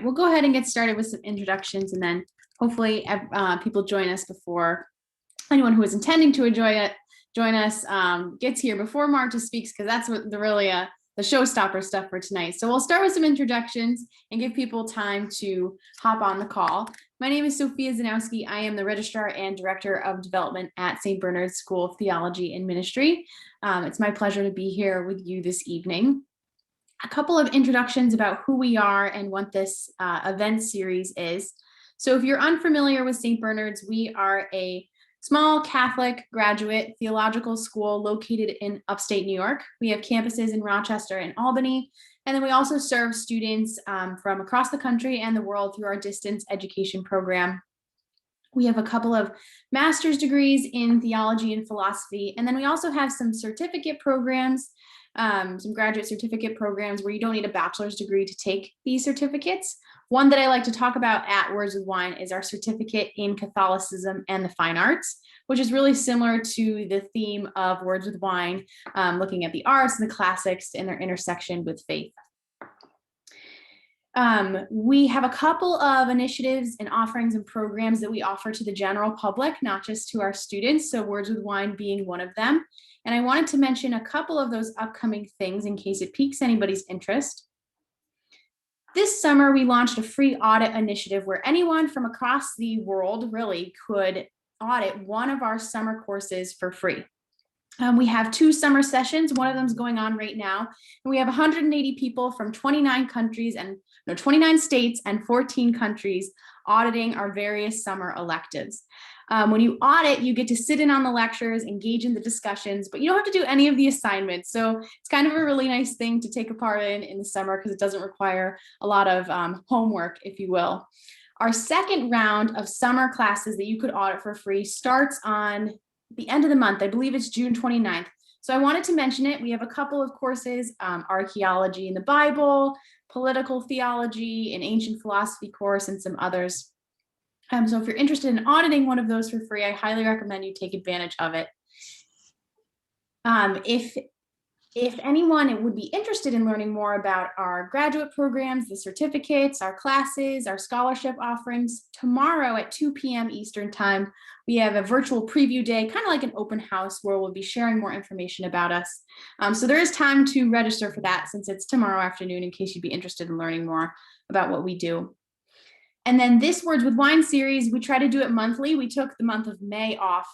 We'll go ahead and get started with some introductions, and then hopefully people join us before anyone who is intending to join us gets here before Marta speaks, because that's what the showstopper stuff for tonight. So we'll start with some introductions and give people time to hop on the call. My name is Sofia Zanowski. I am the Registrar and Director of Development at St. Bernard's School of Theology and Ministry. It's my pleasure to be here with you this evening. A couple of introductions about who we are and what this event series is. So if you're unfamiliar with St. Bernard's, we are a small Catholic graduate theological school located in upstate New York. We have campuses in Rochester and Albany, and then we also serve students from across the country and the world through our distance education program. We have a couple of master's degrees in theology and philosophy, and then we also have some certificate programs, some graduate certificate programs where you don't need a bachelor's degree to take these certificates. One that I like to talk about at Words with Wine is our certificate in Catholicism and the Fine Arts, which is really similar to the theme of Words with Wine, looking at the arts and the classics and their intersection with faith. We have a couple of initiatives and offerings and programs that we offer to the general public, not just to our students, so Words with Wine being one of them. And I wanted to mention a couple of those upcoming things in case it piques anybody's interest. This summer, we launched a free audit initiative where anyone from across the world really could audit one of our summer courses for free. We have 2 summer sessions. One of them is going on right now. And we have 180 people from 29 states and 14 countries auditing our various summer electives. When you audit, you get to sit in on the lectures, engage in the discussions, but you don't have to do any of the assignments. So it's kind of a really nice thing to take a part in the summer because it doesn't require a lot of homework, if you will. Our second round of summer classes that you could audit for free starts on the end of the month. I believe it's June 29th. So I wanted to mention it. We have a couple of courses, archaeology in the Bible, political theology, an ancient philosophy course, and some others. So if you're interested in auditing one of those for free, I highly recommend you take advantage of it. If anyone would be interested in learning more about our graduate programs, the certificates, our classes, our scholarship offerings, tomorrow at 2 p.m. Eastern time, we have a virtual preview day, kind of like an open house where we'll be sharing more information about us. So there is time to register for that since it's tomorrow afternoon in case you'd be interested in learning more about what we do. And then this Words with Wine series, we try to do it monthly. We took the month of May off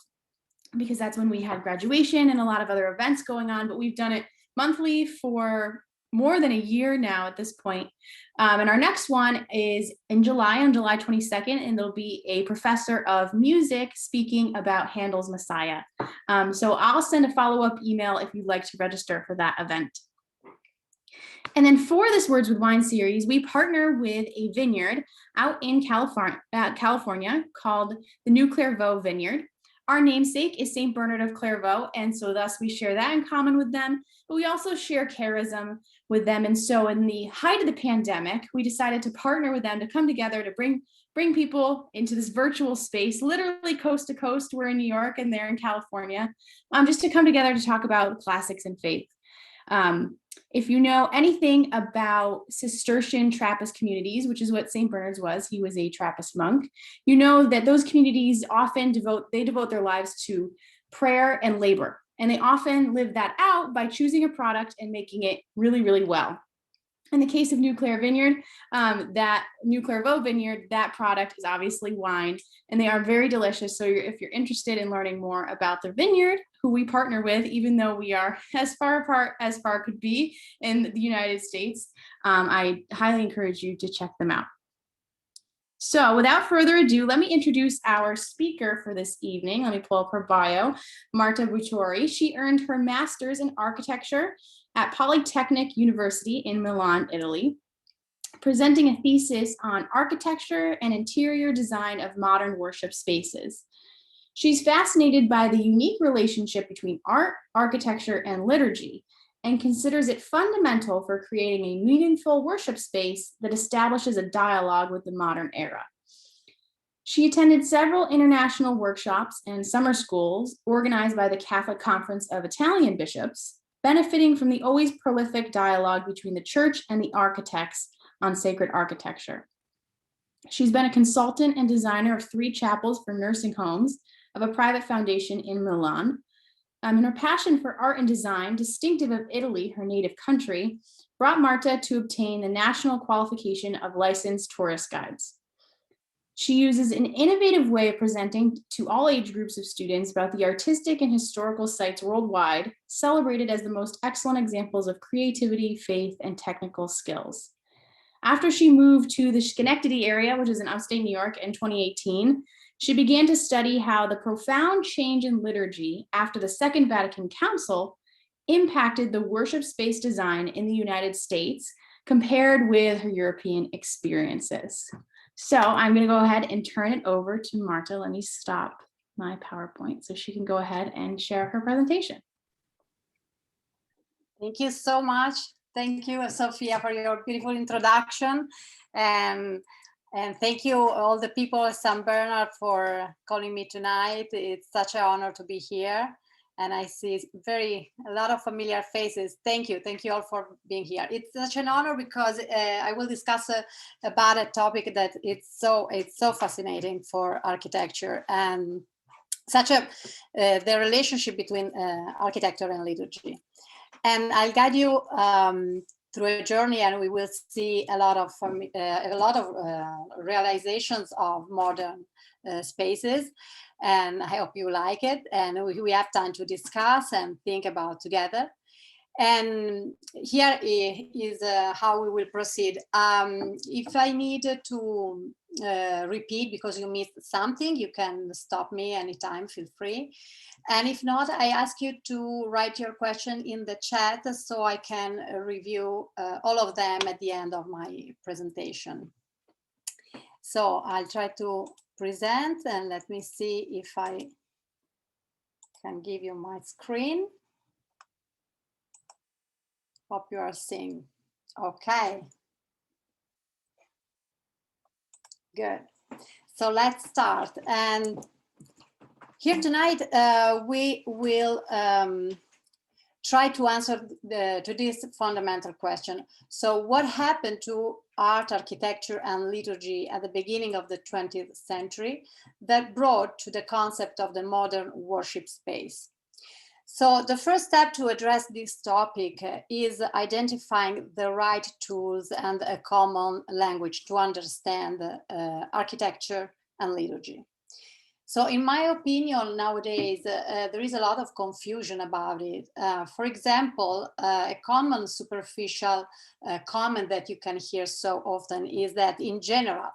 because that's when we had graduation and a lot of other events going on, but we've done it monthly for more than a year now at this point. And our next one is in July, on July 22nd, and there'll be a professor of music speaking about Handel's Messiah. So I'll send a follow-up email if you'd like to register for that event. And then for this Words with Wine series, we partner with a vineyard out in California called the New Clairvaux Vineyard. Our namesake is St. Bernard of Clairvaux, and so thus we share that in common with them, but we also share charism with them. And so in the height of the pandemic, we decided to partner with them to come together to bring people into this virtual space, literally coast to coast. We're in New York and they're in California, just to come together to talk about classics and faith. If you know anything about Cistercian Trappist communities, which is what St. Bernard's was, he was a Trappist monk, you know that those communities often devote their lives to prayer and labor. And they often live that out by choosing a product and making it really, really well. In the case of New Clairvaux Vineyard, that product is obviously wine, and they are very delicious. So if you're interested in learning more about the vineyard, who we partner with, even though we are as far apart as far could be in the United States, I highly encourage you to check them out. So without further ado, let me introduce our speaker for this evening. Let me pull up her bio, Marta Botturi. She earned her master's in architecture at Polytechnic University in Milan, Italy, presenting a thesis on architecture and interior design of modern worship spaces. She's fascinated by the unique relationship between art, architecture, and liturgy, and considers it fundamental for creating a meaningful worship space that establishes a dialogue with the modern era. She attended several international workshops and summer schools organized by the Catholic Conference of Italian Bishops, benefiting from the always prolific dialogue between the church and the architects on sacred architecture. She's been a consultant and designer of 3 chapels for nursing homes of a private foundation in Milan. And her passion for art and design, distinctive of Italy, her native country, brought Marta to obtain the national qualification of licensed tourist guides. She uses an innovative way of presenting to all age groups of students about the artistic and historical sites worldwide, celebrated as the most excellent examples of creativity, faith, and technical skills. After she moved to the Schenectady area, which is in upstate New York, in 2018, she began to study how the profound change in liturgy after the Second Vatican Council impacted the worship space design in the United States compared with her European experiences. So I'm going to go ahead and turn it over to Marta. Let me stop my PowerPoint so she can go ahead and share her presentation. Thank you so much. Thank you, Sofia, for your beautiful introduction. And thank you all the people at St. Bernard for calling me tonight. It's such an honor to be here. And I see a lot of familiar faces. Thank you all for being here. It's such an honor because I will discuss about a topic that it's so fascinating for architecture, and such the relationship between architecture and liturgy. And I'll guide you through a journey, and we will see a lot of realizations of modern spaces. And I hope you like it. And we have time to discuss and think about together. And here is how we will proceed. If I need to repeat because you missed something, you can stop me anytime, feel free. And if not, I ask you to write your question in the chat so I can review all of them at the end of my presentation. So I'll try to present, and let me see if I can give you my screen. Hope you are seeing. Okay. Good. So let's start. And here tonight, we will try to answer to this fundamental question. So what happened to art, architecture, and liturgy at the beginning of the 20th century that brought to the concept of the modern worship space? So the first step to address this topic is identifying the right tools and a common language to understand architecture and liturgy. So in my opinion, nowadays, there is a lot of confusion about it. For example, a common superficial comment that you can hear so often is that in general,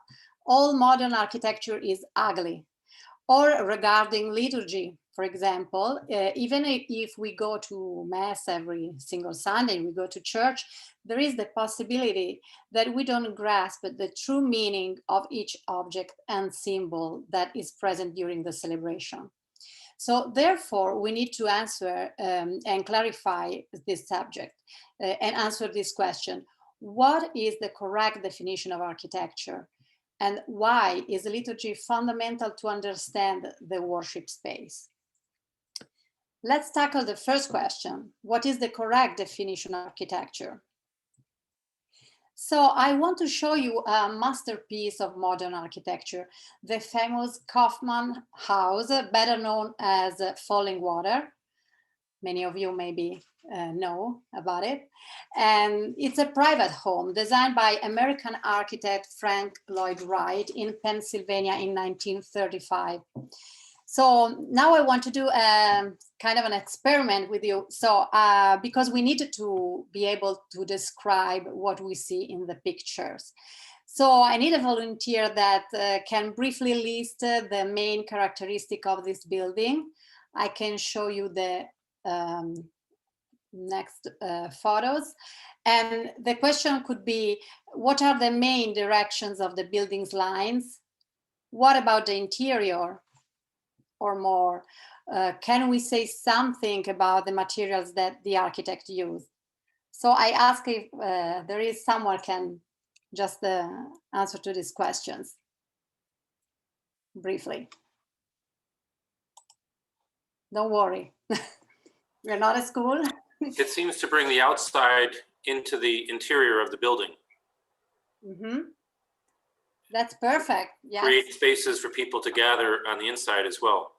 all modern architecture is ugly. Or regarding liturgy, for example, even if we go to Mass every single Sunday, we go to church, there is the possibility that we don't grasp the true meaning of each object and symbol that is present during the celebration. So therefore, we need to answer and clarify this subject and answer this question. What is the correct definition of architecture? And why is liturgy fundamental to understand the worship space? Let's tackle the first question. What is the correct definition of architecture? So I want to show you a masterpiece of modern architecture, the famous Kaufmann House, better known as Falling Water. Many of you maybe know about it. And it's a private home designed by American architect Frank Lloyd Wright in Pennsylvania in 1935. So now I want to do a kind of an experiment with you. So because we needed to be able to describe what we see in the pictures. So I need a volunteer that can briefly list the main characteristic of this building. I can show you the next photos. And the question could be, what are the main directions of the building's lines? What about the interior? Or more, can we say something about the materials that the architect used? So I ask if there is someone can just answer to these questions briefly. Don't worry, we're not a school. It seems to bring the outside into the interior of the building. Mm-hmm. That's perfect. Yeah. Create spaces for people to gather on the inside as well,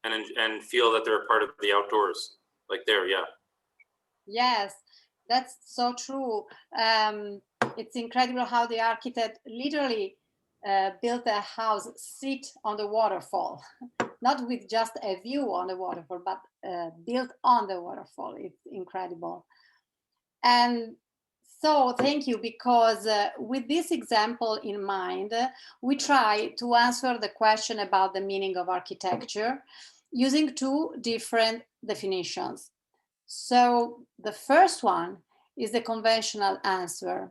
and feel that they're a part of the outdoors, like there. Yeah. Yes, that's so true. It's incredible how the architect literally built a house sit on the waterfall, not with just a view on the waterfall, but built on the waterfall. It's incredible. And so thank you, because with this example in mind, we try to answer the question about the meaning of architecture using two different definitions. So the first one is the conventional answer.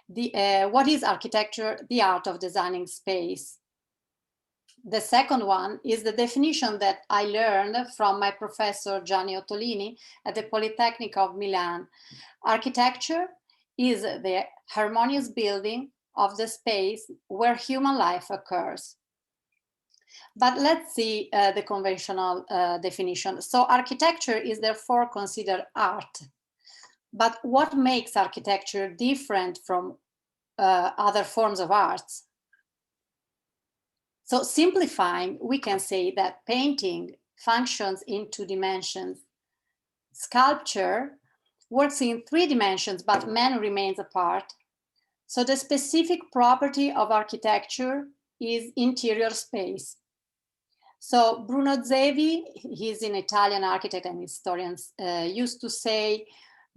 What is architecture? The art of designing space. The second one is the definition that I learned from my professor Gianni Ottolini at the Polytechnic of Milan. Architecture is the harmonious building of the space where human life occurs. But let's see the conventional definition. So architecture is therefore considered art. But what makes architecture different from other forms of arts? So simplifying, we can say that painting functions in 2 dimensions. Sculpture works in 3 dimensions, but man remains apart. So the specific property of architecture is interior space. So Bruno Zevi, he's an Italian architect and historian, used to say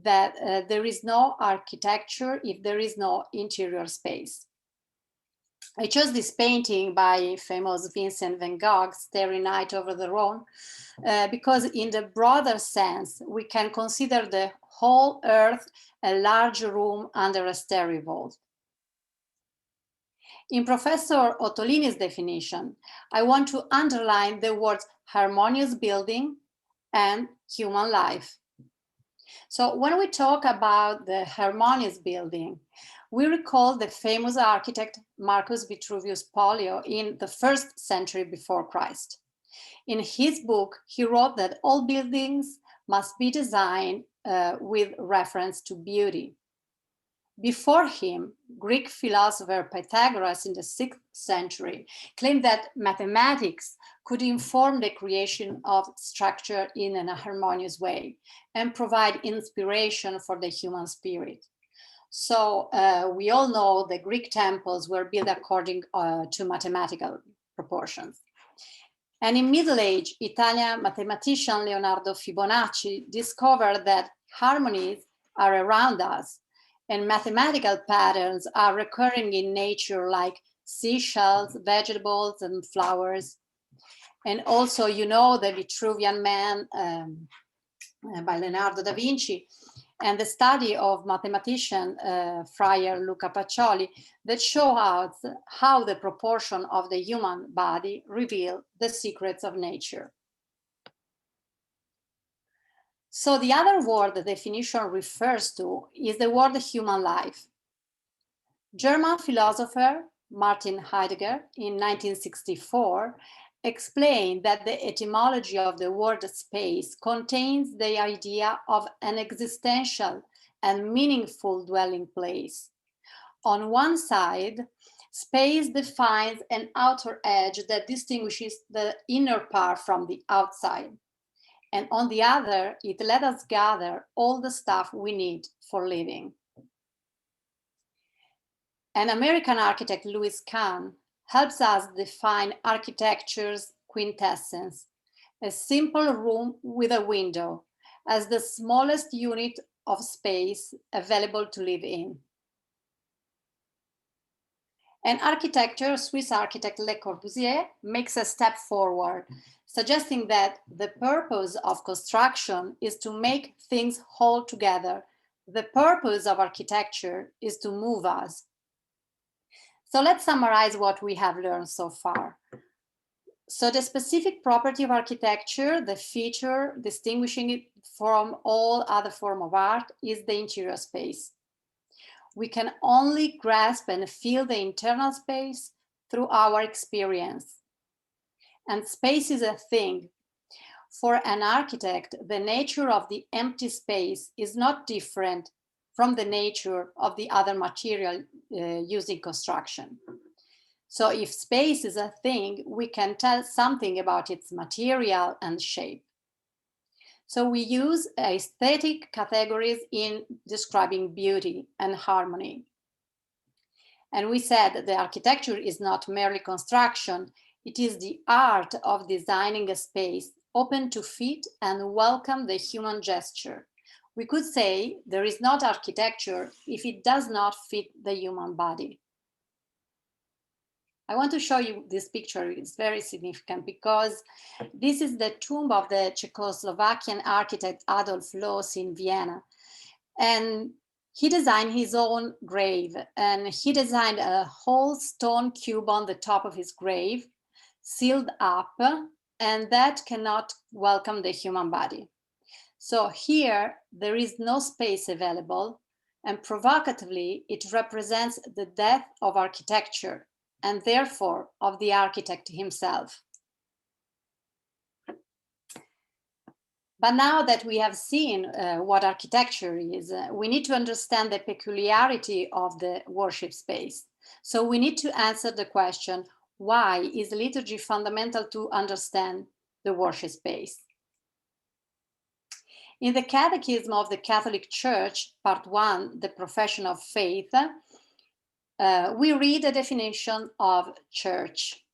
that there is no architecture if there is no interior space. I chose this painting by famous Vincent van Gogh, Starry Night over the Rhone, because in the broader sense, we can consider the whole earth a large room under a starry vault. In Professor Ottolini's definition, I want to underline the words harmonious building and human life. So when we talk about the harmonious building, we recall the famous architect Marcus Vitruvius Pollio in the 1st century before Christ. In his book, he wrote that all buildings must be designed with reference to beauty. Before him, Greek philosopher Pythagoras in the 6th century claimed that mathematics could inform the creation of structure in a harmonious way and provide inspiration for the human spirit. So we all know the Greek temples were built according to mathematical proportions. And in Middle Age, Italian mathematician Leonardo Fibonacci discovered that harmonies are around us, and mathematical patterns are recurring in nature, like seashells, vegetables, and flowers. And also, you know, the Vitruvian Man by Leonardo da Vinci, and the study of mathematician Friar Luca Pacioli that show us how the proportion of the human body reveal the secrets of nature. So the other word the definition refers to is the word human life. German philosopher Martin Heidegger in 1964 explained that the etymology of the word space contains the idea of an existential and meaningful dwelling place. On one side, space defines an outer edge that distinguishes the inner part from the outside. And on the other, it let us gather all the stuff we need for living. An American architect, Louis Kahn, helps us define architecture's quintessence, a simple room with a window as the smallest unit of space available to live in. And architecture, Swiss architect Le Corbusier makes a step forward, suggesting that the purpose of construction is to make things hold together. The purpose of architecture is to move us. So let's summarize what we have learned so far. So the specific property of architecture, the feature distinguishing it from all other forms of art, is the interior space. We can only grasp and feel the internal space through our experience. And space is a thing. For an architect, the nature of the empty space is not different from the nature of the other material used in construction. So if space is a thing, we can tell something about its material and shape. So we use aesthetic categories in describing beauty and harmony. And we said that the architecture is not merely construction, it is the art of designing a space open to fit and welcome the human gesture. We could say there is not architecture if it does not fit the human body. I want to show you this picture. It's very significant because this is the tomb of the Czechoslovakian architect Adolf Loos in Vienna. And he designed his own grave, and he designed a whole stone cube on the top of his grave, sealed up, and that cannot welcome the human body. So here, there is no space available, and provocatively, it represents the death of architecture, and therefore of the architect himself. But now that we have seen what architecture is, we need to understand the peculiarity of the worship space. So we need to answer the question, why is liturgy fundamental to understand the worship space? In the Catechism of the Catholic Church, Part 1, the Profession of Faith, we read a definition of church.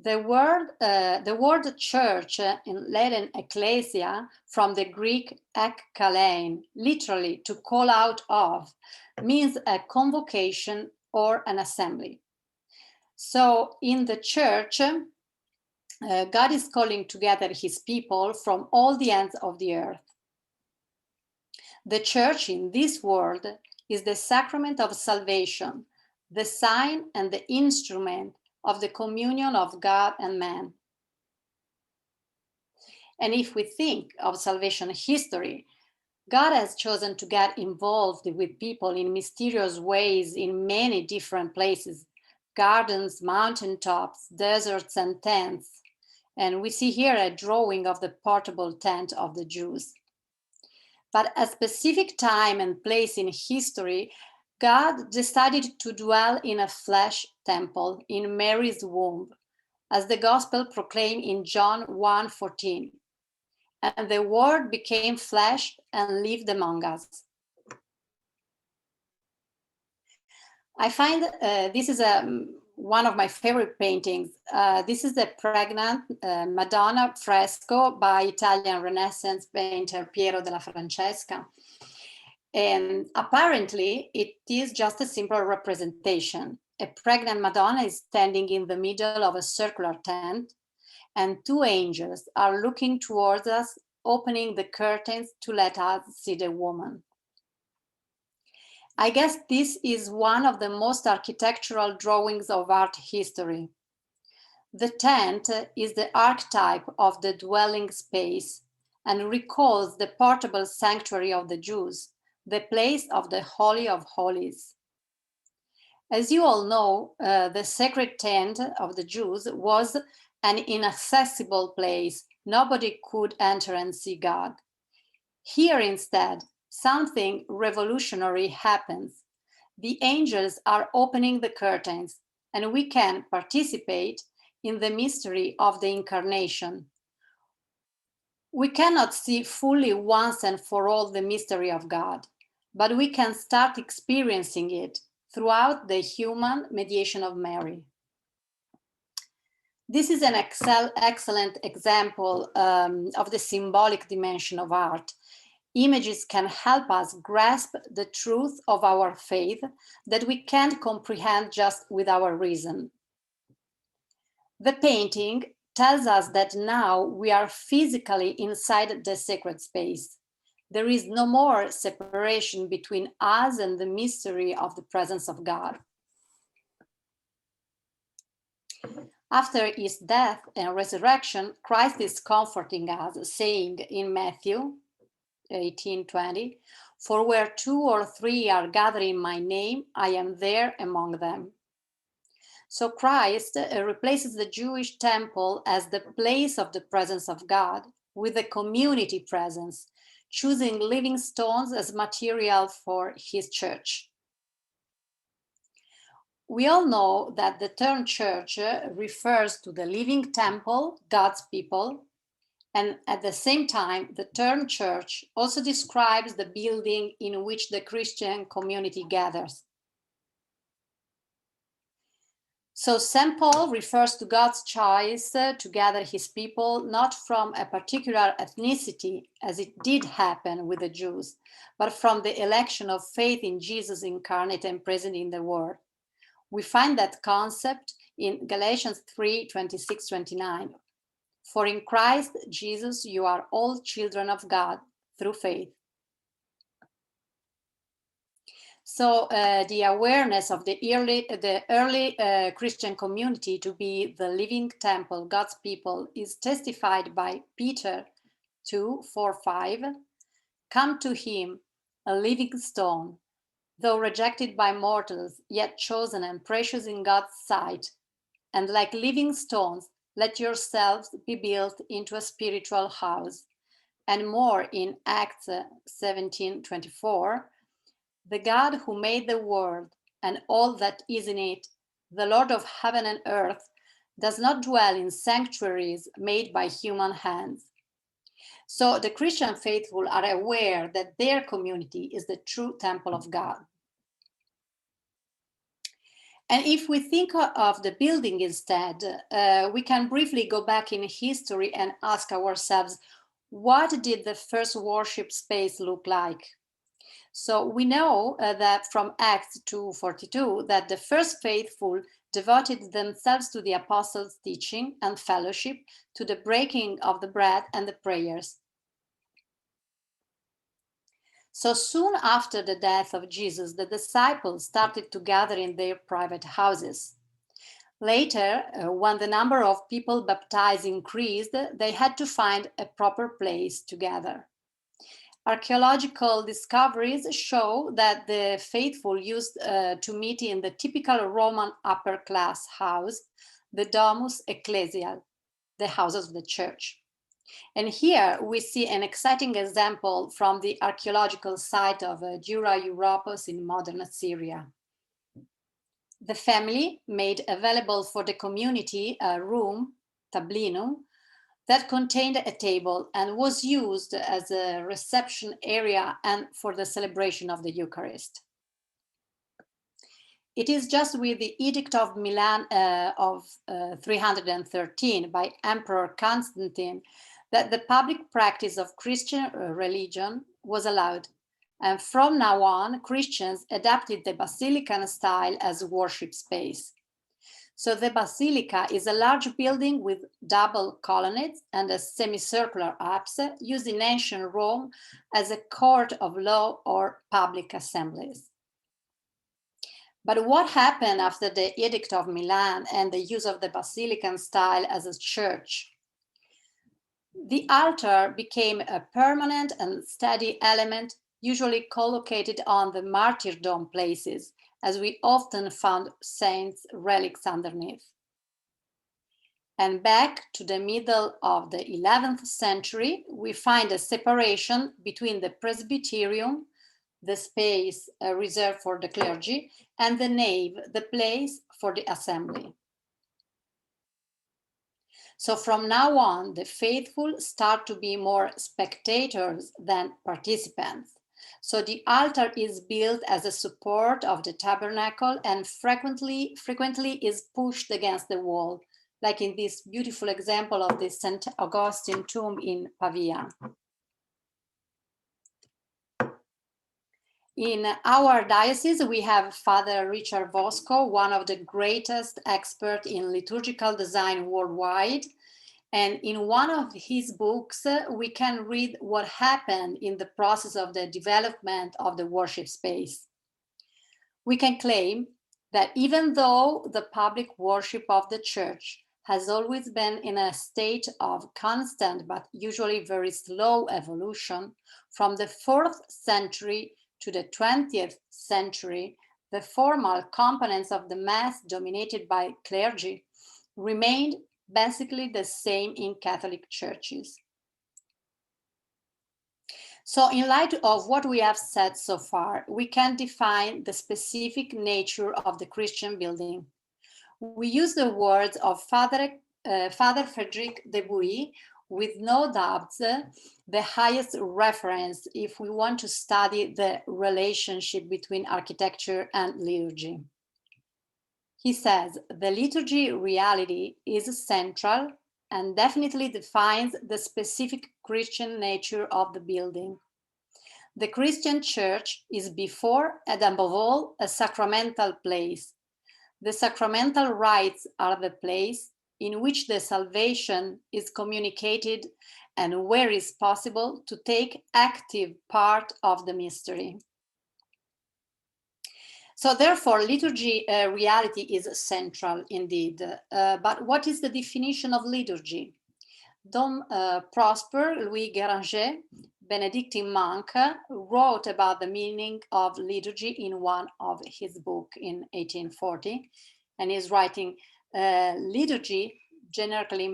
The word church in Latin ecclesia, from the Greek ekkalein, literally to call out of, means a convocation or an assembly. So in the church, God is calling together his people from all the ends of the earth. The church in this world is the sacrament of salvation, the sign and the instrument of the communion of God and man. And if we think of salvation history, God has chosen to get involved with people in mysterious ways in many different places, gardens, mountaintops, deserts, and tents. And we see here a drawing of the portable tent of the Jews. But at a specific time and place in history, God decided to dwell in a flesh temple in Mary's womb, as the gospel proclaimed in John 1:14. And the word became flesh and lived among us. I find this is one of my favorite paintings. This is the pregnant Madonna fresco by Italian Renaissance painter Piero della Francesca. And apparently it is just a simple representation. A pregnant Madonna is standing in the middle of a circular tent, and two angels are looking towards us, opening the curtains to let us see the woman. I guess this is one of the most architectural drawings of art history. The tent is the archetype of the dwelling space and recalls the portable sanctuary of the Jews, the place of the Holy of Holies. As you all know, the sacred tent of the Jews was an inaccessible place. Nobody could enter and see God. Here instead, something revolutionary happens. The angels are opening the curtains, and we can participate in the mystery of the incarnation. We cannot see fully once and for all the mystery of God, but we can start experiencing it throughout the human mediation of Mary. This is an excellent example of the symbolic dimension of art. Images can help us grasp the truth of our faith that we can't comprehend just with our reason. The painting tells us that now we are physically inside the sacred space. There is no more separation between us and the mystery of the presence of God. After his death and resurrection, Christ is comforting us, saying in Matthew 18:20, "For where 2 or 3 are gathered in my name, I am there among them." So Christ replaces the Jewish temple as the place of the presence of God with a community presence, choosing living stones as material for his church. We all know that the term church refers to the living temple, God's people, and at the same time, the term church also describes the building in which the Christian community gathers. So St. Paul refers to God's choice to gather his people, not from a particular ethnicity, as it did happen with the Jews, but from the election of faith in Jesus incarnate and present in the world. We find that concept in Galatians 3:26-29. For in Christ Jesus, you are all children of God through faith. So the awareness of the early Christian community to be the living temple, God's people, is testified by Peter 2:4-5. Come to him, a living stone, though rejected by mortals, yet chosen and precious in God's sight. And like living stones, let yourselves be built into a spiritual house. And more in Acts 17:24. The God who made the world and all that is in it, the Lord of heaven and earth, does not dwell in sanctuaries made by human hands. So the Christian faithful are aware that their community is the true temple of God. And if we think of the building instead, we can briefly go back in history and ask ourselves, what did the first worship space look like? So we know that from Acts 2:42 that the first faithful devoted themselves to the apostles' teaching and fellowship, to the breaking of the bread and the prayers. So soon after the death of Jesus, the disciples started to gather in their private houses. Later, when the number of people baptized increased, they had to find a proper place to gather. Archaeological discoveries show that the faithful used to meet in the typical Roman upper class house, the Domus Ecclesial, the house of the church. And here we see an exciting example from the archaeological site of Dura Europos in modern Syria. The family made available for the community a room, tablinum, that contained a table and was used as a reception area and for the celebration of the Eucharist. It is just with the Edict of Milan of 313 by Emperor Constantine that the public practice of Christian religion was allowed. And from now on, Christians adapted the Basilican style as worship space. So the basilica is a large building with double colonnades and a semicircular apse used in ancient Rome as a court of law or public assemblies. But what happened after the Edict of Milan and the use of the basilican style as a church? The altar became a permanent and steady element, usually collocated on the martyrdom places, as we often found saints' relics underneath. And back to the middle of the 11th century, we find a separation between the presbyterium, the space reserved for the clergy, and the nave, the place for the assembly. So from now on, the faithful start to be more spectators than participants. So the altar is built as a support of the tabernacle and frequently is pushed against the wall, like in this beautiful example of the St. Augustine tomb in Pavia. In our diocese, we have Father Richard Vosco, one of the greatest experts in liturgical design worldwide. And in one of his books, we can read what happened in the process of the development of the worship space. We can claim that even though the public worship of the church has always been in a state of constant but usually very slow evolution, from the 4th century to the 20th century, the formal components of the Mass dominated by clergy remained basically the same in Catholic churches. So in light of what we have said so far, we can define the specific nature of the Christian building. We use the words of Father Frédéric de Bouy, with no doubts the highest reference if we want to study the relationship between architecture and liturgy. He says, the liturgy reality is central and definitely defines the specific Christian nature of the building. The Christian church is before and above all a sacramental place. The sacramental rites are the place in which the salvation is communicated and where is possible to take active part of the mystery. So therefore, liturgy reality is central indeed. But what is the definition of liturgy? Dom Prosper Louis Guéranger, Benedictine monk, wrote about the meaning of liturgy in one of his books in 1840, and he's writing, liturgy generally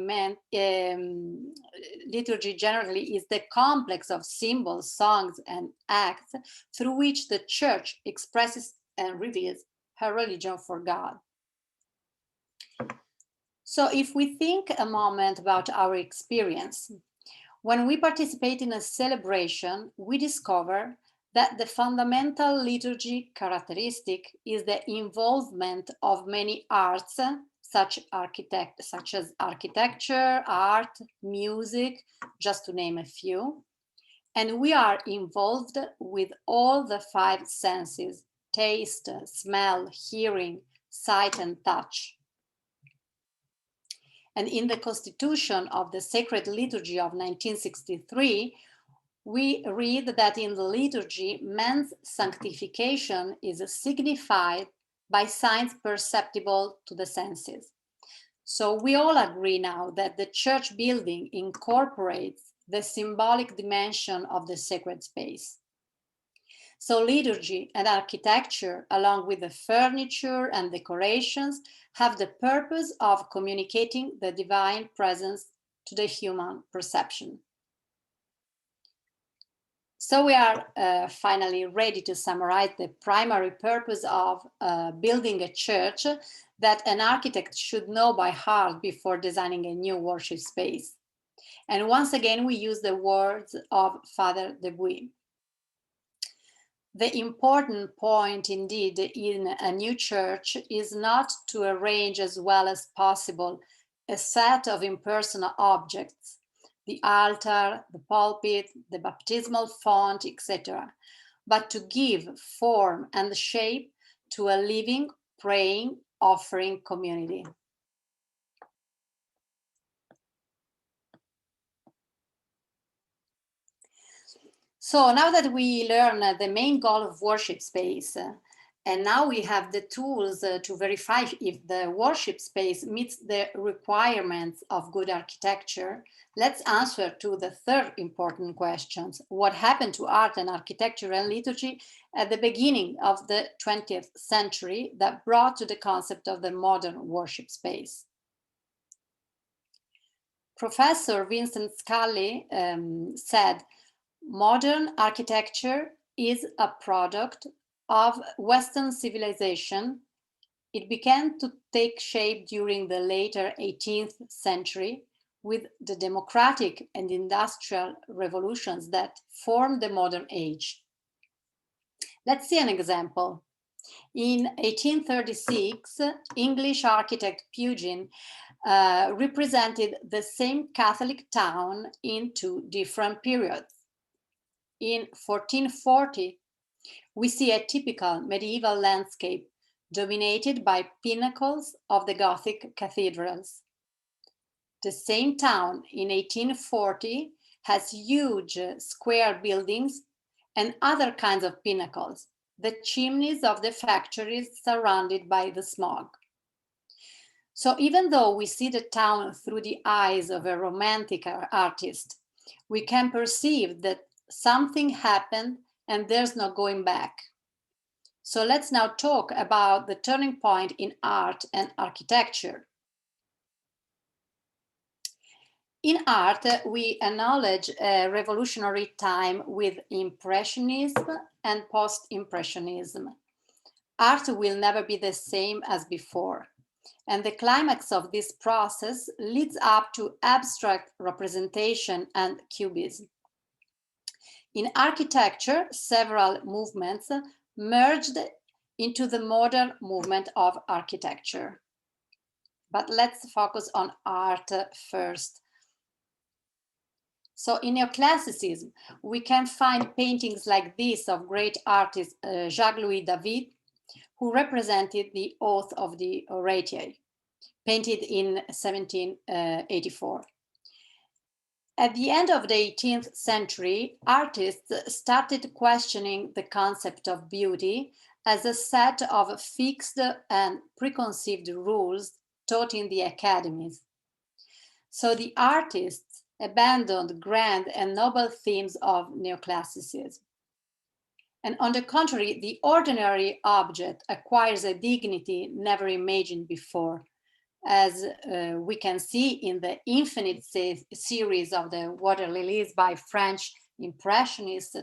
is the complex of symbols, songs, and acts through which the church expresses and reveals her religion for God. So if we think a moment about our experience, when we participate in a celebration, we discover that the fundamental liturgy characteristic is the involvement of many arts, such as architecture, art, music, just to name a few. And we are involved with all the five senses: taste, smell, hearing, sight, and touch. And in the Constitution of the Sacred Liturgy of 1963, we read that in the liturgy, man's sanctification is signified by signs perceptible to the senses. So we all agree now that the church building incorporates the symbolic dimension of the sacred space. So liturgy and architecture, along with the furniture and decorations, have the purpose of communicating the divine presence to the human perception. So we are finally ready to summarize the primary purpose of building a church that an architect should know by heart before designing a new worship space. And once again, we use the words of Father de Bouy. The important point indeed in a new church is not to arrange as well as possible a set of impersonal objects, the altar, the pulpit, the baptismal font, etc., but to give form and shape to a living, praying, offering community. So now that we learn the main goal of worship space, and now we have the tools to verify if the worship space meets the requirements of good architecture, let's answer to the third important question: what happened to art and architecture and liturgy at the beginning of the 20th century that brought to the concept of the modern worship space? Professor Vincent Scully said, modern architecture is a product of Western civilization. It began to take shape during the later 18th century with the democratic and industrial revolutions that formed the modern age. Let's see an example. In 1836, English architect Pugin represented the same Catholic town in two different periods. In 1440, we see a typical medieval landscape dominated by pinnacles of the Gothic cathedrals. The same town in 1840 has huge square buildings and other kinds of pinnacles, the chimneys of the factories surrounded by the smog. So even though we see the town through the eyes of a romantic artist, we can perceive that something happened and there's no going back. So let's now talk about the turning point in art and architecture. In art, we acknowledge a revolutionary time with Impressionism and Post-Impressionism. Art will never be the same as before, and the climax of this process leads up to abstract representation and cubism. In architecture, several movements merged into the modern movement of architecture. But let's focus on art first. So in Neoclassicism, we can find paintings like this of great artist Jacques-Louis David, who represented the Oath of the Horatii, painted in 1784. At the end of the 18th century, artists started questioning the concept of beauty as a set of fixed and preconceived rules taught in the academies. So the artists abandoned grand and noble themes of Neoclassicism. And on the contrary, the ordinary object acquires a dignity never imagined before, as we can see in the infinite series of the water lilies by French Impressionist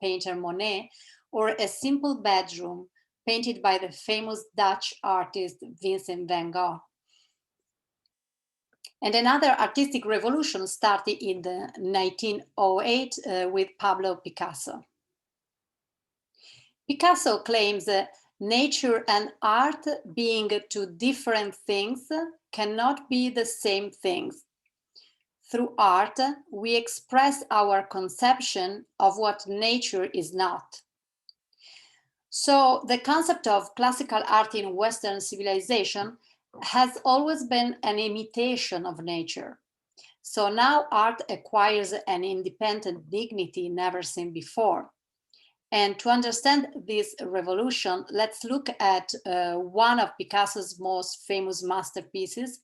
painter Monet, or a simple bedroom painted by the famous Dutch artist Vincent van Gogh. And another artistic revolution started in the 1908 with Pablo Picasso. Picasso claims nature and art, being two different things, cannot be the same things. Through art, we express our conception of what nature is not. So the concept of classical art in Western civilization has always been an imitation of nature. So now art acquires an independent dignity never seen before. And to understand this revolution, let's look at one of Picasso's most famous masterpieces,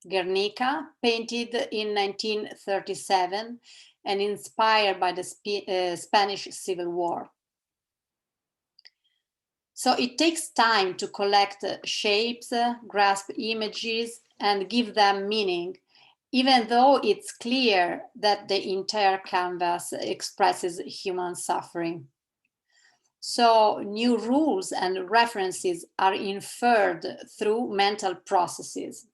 Guernica, painted in 1937 and inspired by the Spanish Civil War. So it takes time to collect shapes, grasp images, and give them meaning, even though it's clear that the entire canvas expresses human suffering. So new rules and references are inferred through mental processes.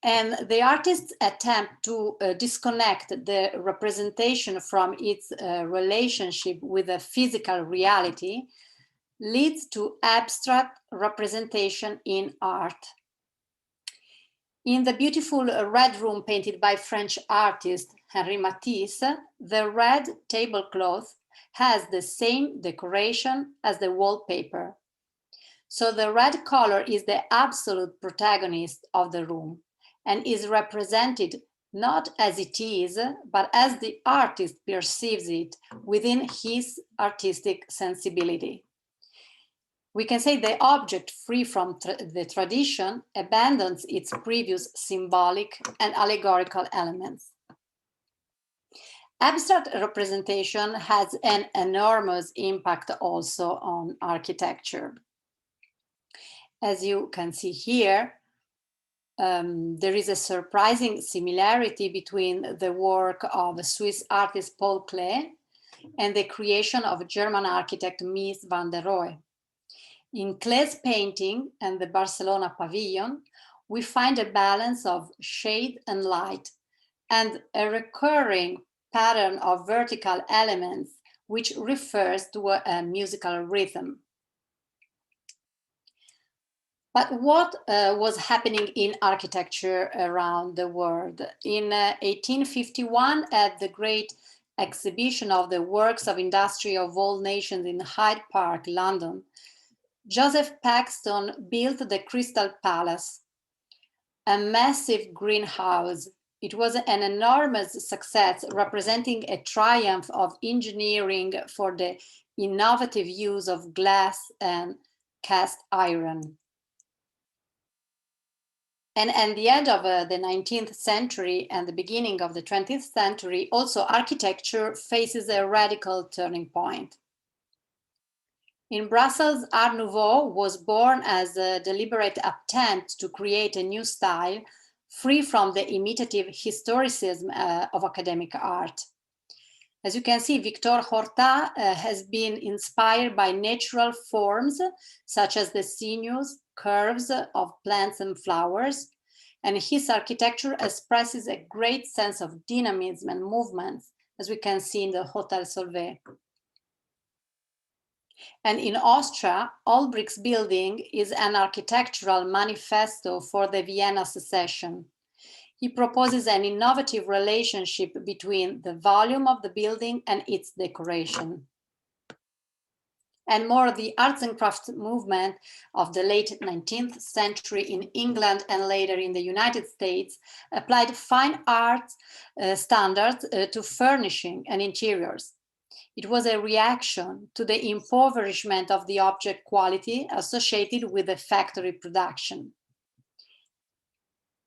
And the artists attempt to disconnect the representation from its relationship with a physical reality leads to abstract representation in art. In the beautiful red room painted by French artist Henri Matisse, the red tablecloth has the same decoration as the wallpaper. So the red color is the absolute protagonist of the room and is represented not as it is, but as the artist perceives it within his artistic sensibility. We can say the object, free from the tradition, abandons its previous symbolic and allegorical elements. Abstract representation has an enormous impact also on architecture. As you can see here, there is a surprising similarity between the work of Swiss artist Paul Klee and the creation of German architect Mies van der Rohe. In Klee's painting and the Barcelona pavilion, we find a balance of shade and light and a recurring pattern of vertical elements, which refers to a musical rhythm. But what was happening in architecture around the world? In 1851, at the great exhibition of the works of industry of all nations in Hyde Park, London, Joseph Paxton built the Crystal Palace, a massive greenhouse. It was an enormous success, representing a triumph of engineering for the innovative use of glass and cast iron. And at the end of the 19th century and the beginning of the 20th century, also architecture faces a radical turning point. In Brussels, Art Nouveau was born as a deliberate attempt to create a new style free from the imitative historicism of academic art. As you can see, Victor Horta has been inspired by natural forms, such as the sinuous curves of plants and flowers, and his architecture expresses a great sense of dynamism and movement, as we can see in the Hotel Solvay. And in Austria, Olbricht's building is an architectural manifesto for the Vienna Secession. He proposes an innovative relationship between the volume of the building and its decoration. And more, the arts and crafts movement of the late 19th century in England and later in the United States applied fine art standards to furnishing and interiors. It was a reaction to the impoverishment of the object quality associated with the factory production.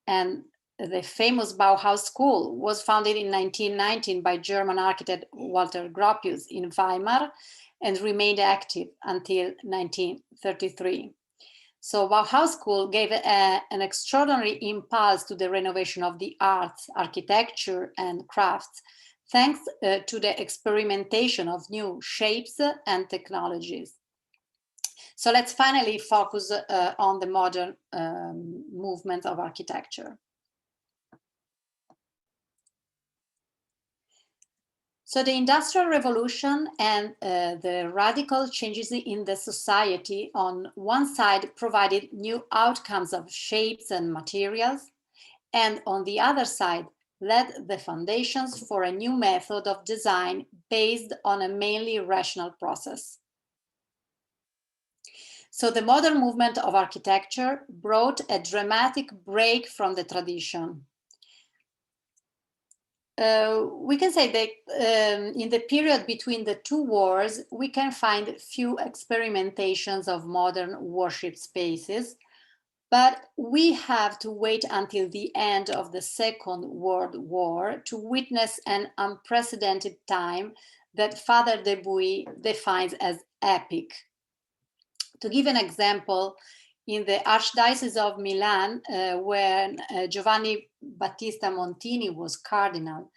And the famous Bauhaus School was founded in 1919 by German architect Walter Gropius in Weimar and remained active until 1933. So Bauhaus School gave an extraordinary impulse to the renovation of the arts, architecture, and crafts, thanks to the experimentation of new shapes and technologies. So let's finally focus on the modern movement of architecture. So the Industrial Revolution and the radical changes in the society on one side provided new outcomes of shapes and materials, and on the other side laid the foundations for a new method of design based on a mainly rational process. So the modern movement of architecture brought a dramatic break from the tradition. We can say that in the period between the two wars, we can find few experimentations of modern worship spaces, but we have to wait until the end of the Second World War to witness an unprecedented time that Father Debuy defines as epic. To give an example, in the Archdiocese of Milan, when Giovanni Battista Montini was cardinal,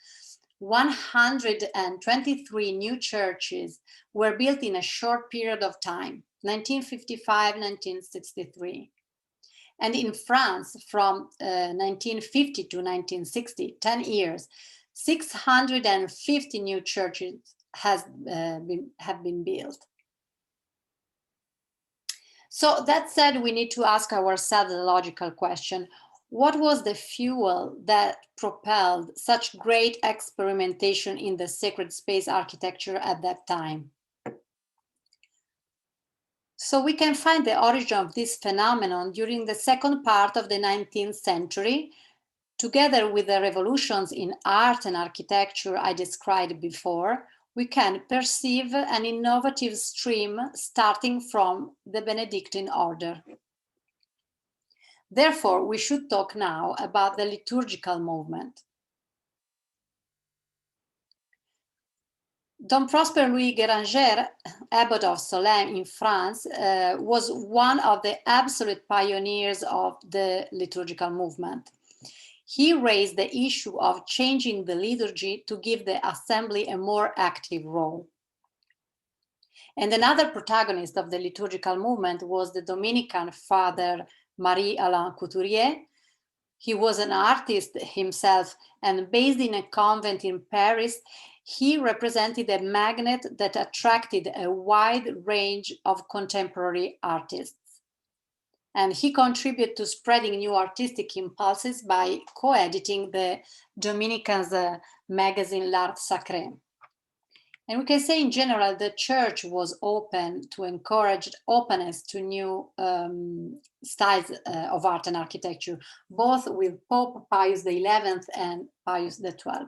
123 new churches were built in a short period of time, 1955-1963. And in France, from 1950 to 1960, 10 years, 650 new churches have been built. So that said, we need to ask ourselves the logical question: what was the fuel that propelled such great experimentation in the sacred space architecture at that time? So we can find the origin of this phenomenon during the second part of the 19th century, together with the revolutions in art and architecture I described before. We can perceive an innovative stream starting from the Benedictine order. Therefore, we should talk now about the liturgical movement. Don Prosper Louis Guéranger, abbot of Solesmes in France, was one of the absolute pioneers of the liturgical movement. He raised the issue of changing the liturgy to give the assembly a more active role. And another protagonist of the liturgical movement was the Dominican Father Marie-Alain Couturier. He was an artist himself, and based in a convent in Paris, he represented a magnet that attracted a wide range of contemporary artists. And he contributed to spreading new artistic impulses by co-editing the Dominicans' magazine L'Art Sacré. And we can say in general, the church was open to encourage openness to new styles of art and architecture, both with Pope Pius XI and Pius XII.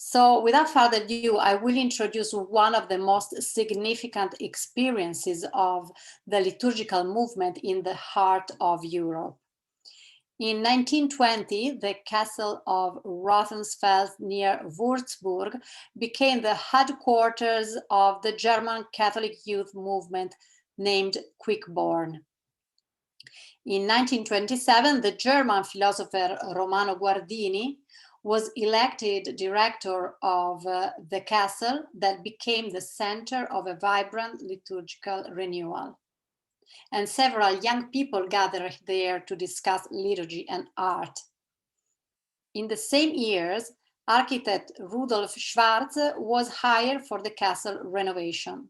So without further ado, I will introduce one of the most significant experiences of the liturgical movement in the heart of Europe. In 1920, the castle of Rothenfels near Würzburg became the headquarters of the German Catholic youth movement named Quickborn. In 1927, the German philosopher Romano Guardini was elected director of the castle that became the center of a vibrant liturgical renewal. And several young people gathered there to discuss liturgy and art. In the same years, architect Rudolf Schwarz was hired for the castle renovation.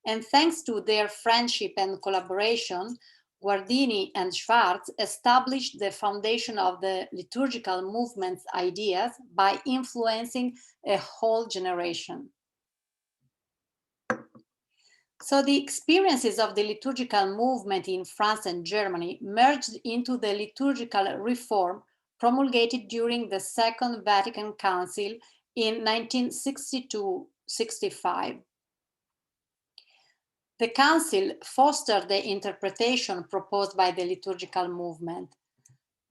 And thanks to their friendship and collaboration, Guardini and Schwarz established the foundation of the liturgical movement's ideas by influencing a whole generation. So the experiences of the liturgical movement in France and Germany merged into the liturgical reform promulgated during the Second Vatican Council in 1962-65. The Council fostered the interpretation proposed by the liturgical movement.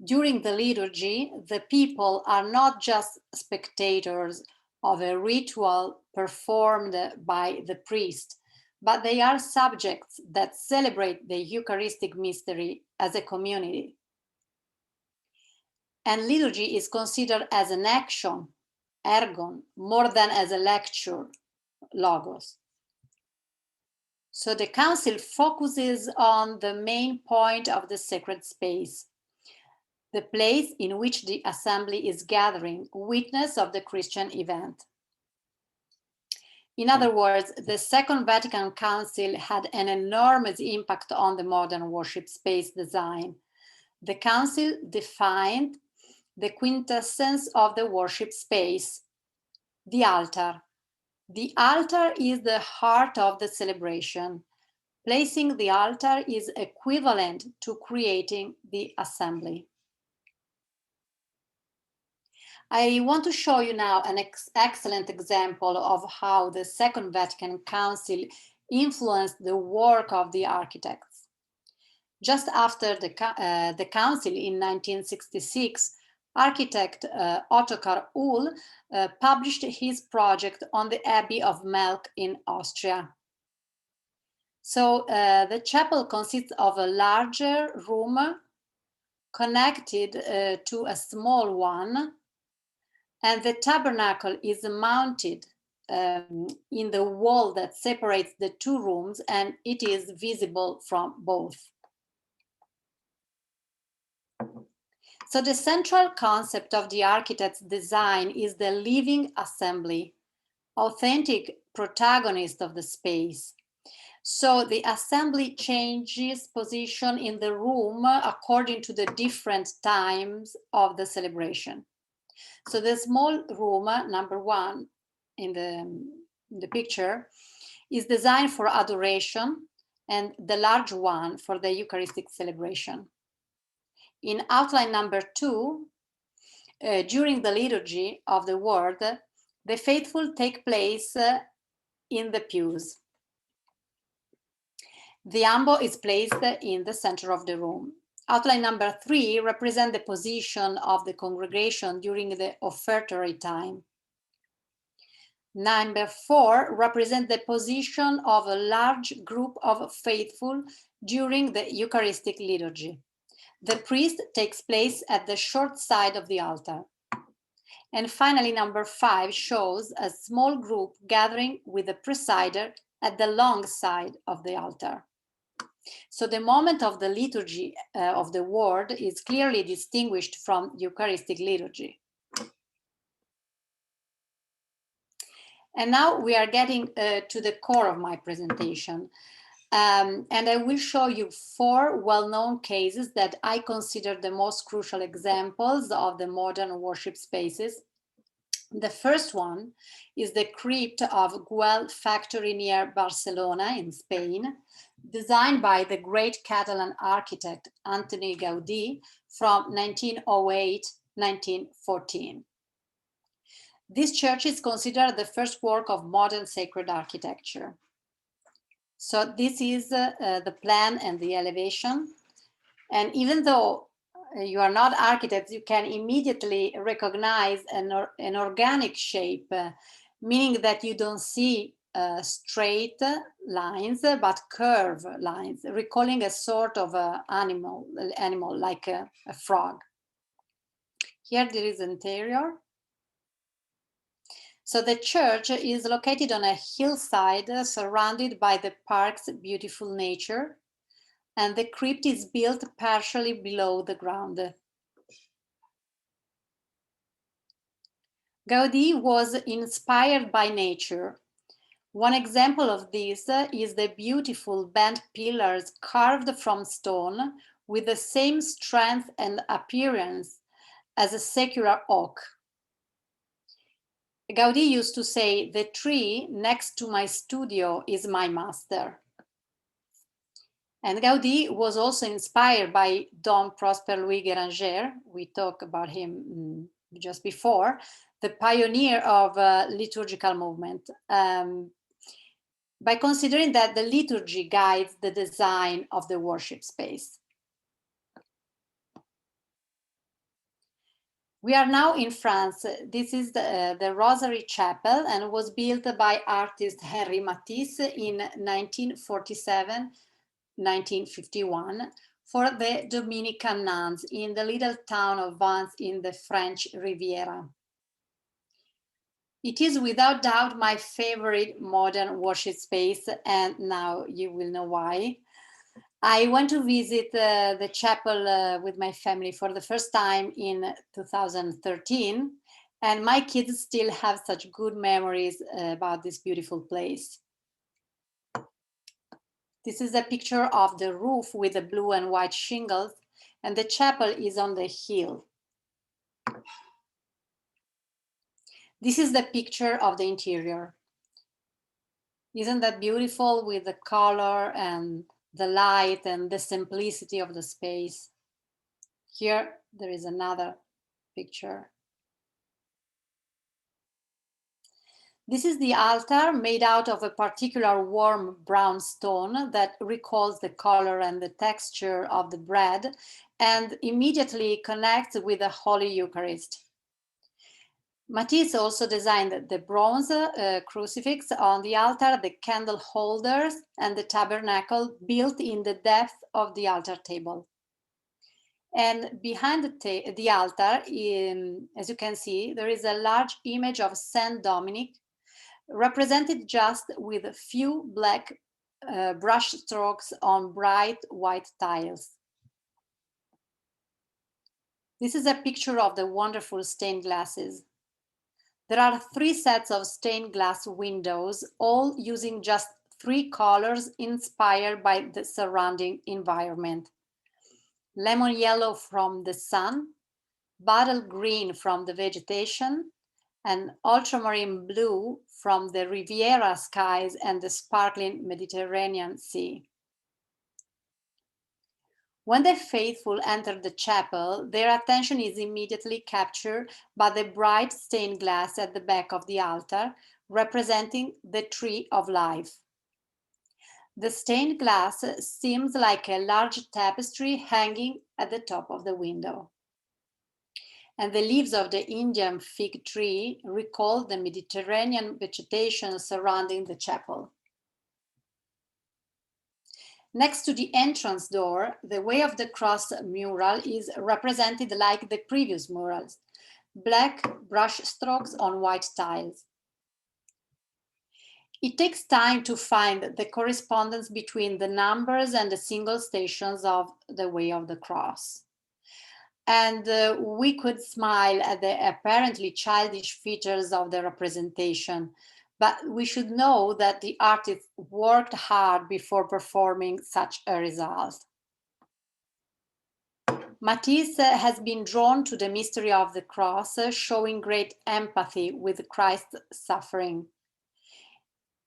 During the liturgy, the people are not just spectators of a ritual performed by the priest, but they are subjects that celebrate the Eucharistic mystery as a community. And liturgy is considered as an action, ergon, more than as a lecture, logos. So the council focuses on the main point of the sacred space, the place in which the assembly is gathering witness of the Christian event. In other words, the Second Vatican Council had an enormous impact on the modern worship space design. The council defined the quintessence of the worship space, the altar. The altar is the heart of the celebration. Placing the altar is equivalent to creating the assembly. I want to show you now an excellent example of how the Second Vatican Council influenced the work of the architects. Just after the council in 1966, architect Ottokar Uhl published his project on the Abbey of Melk in Austria. So the chapel consists of a larger room connected to a small one, and the tabernacle is mounted in the wall that separates the two rooms, and it is visible from both. So the central concept of the architect's design is the living assembly, authentic protagonist of the space. So the assembly changes position in the room according to the different times of the celebration. So the small room, number one in the picture, is designed for adoration, and the large one for the Eucharistic celebration. In outline number 2, during the liturgy of the word, the faithful take place in the pews. The ambo is placed in the center of the room. Outline number 3 represents the position of the congregation during the offertory time. Number 4 represents the position of a large group of faithful during the Eucharistic liturgy. The priest takes place at the short side of the altar. And finally, number 5 shows a small group gathering with the presider at the long side of the altar. So the moment of the liturgy of the word is clearly distinguished from Eucharistic liturgy. And now we are getting to the core of my presentation. And I will show you 4 well-known cases that I consider the most crucial examples of the modern worship spaces. The first one is the crypt of Güell factory near Barcelona in Spain, designed by the great Catalan architect Antoni Gaudí from 1908-1914. This church is considered the first work of modern sacred architecture. So this is the plan and the elevation. And even though you are not architects, you can immediately recognize an organic shape, meaning that you don't see straight lines, but curved lines, recalling a sort of animal like a frog. Here there is interior. So the church is located on a hillside surrounded by the park's beautiful nature, and the crypt is built partially below the ground. Gaudí was inspired by nature. One example of this is the beautiful bent pillars carved from stone with the same strength and appearance as a secular oak. Gaudí used to say, "The tree next to my studio is my master." And Gaudí was also inspired by Don Prosper Louis Guéranger. We talked about him just before, the pioneer of liturgical movement, by considering that the liturgy guides the design of the worship space. We are now in France. This is the Rosary Chapel and was built by artist Henri Matisse in 1947-1951 for the Dominican nuns in the little town of Vence in the French Riviera. It is without doubt my favorite modern worship space, and now you will know why. I went to visit the chapel with my family for the first time in 2013, and my kids still have such good memories about this beautiful place. This is a picture of the roof with the blue and white shingles, and the chapel is on the hill. This is the picture of the interior. Isn't that beautiful with the color and the light and the simplicity of the space? Here there is another picture. This is the altar made out of a particular warm brown stone that recalls the color and the texture of the bread and immediately connects with the Holy Eucharist. Matisse also designed the bronze crucifix on the altar, the candle holders, and the tabernacle built in the depth of the altar table. And behind the altar, as you can see, there is a large image of Saint Dominic, represented just with a few black brush strokes on bright white tiles. This is a picture of the wonderful stained glasses. There are 3 sets of stained glass windows, all using just 3 colors inspired by the surrounding environment. Lemon yellow from the sun, bottle green from the vegetation, and ultramarine blue from the Riviera skies and the sparkling Mediterranean Sea. When the faithful enter the chapel, their attention is immediately captured by the bright stained glass at the back of the altar, representing the tree of life. The stained glass seems like a large tapestry hanging at the top of the window. And the leaves of the Indian fig tree recall the Mediterranean vegetation surrounding the chapel. Next to the entrance door, the Way of the Cross mural is represented like the previous murals, black brush strokes on white tiles. It takes time to find the correspondence between the numbers and the single stations of the Way of the Cross. And we could smile at the apparently childish features of the representation, but we should know that the artist worked hard before performing such a result. Matisse has been drawn to the mystery of the cross, showing great empathy with Christ's suffering.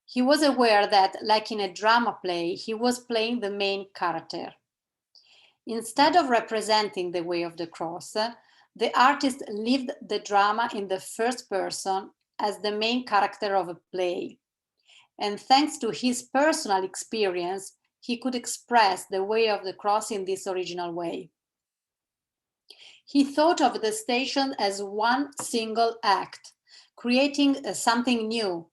He was aware that, like in a drama play, he was playing the main character. Instead of representing the Way of the Cross, the artist lived the drama in the first person as the main character of a play. And thanks to his personal experience, he could express the Way of the Cross in this original way. He thought of the Station as one single act, creating something new,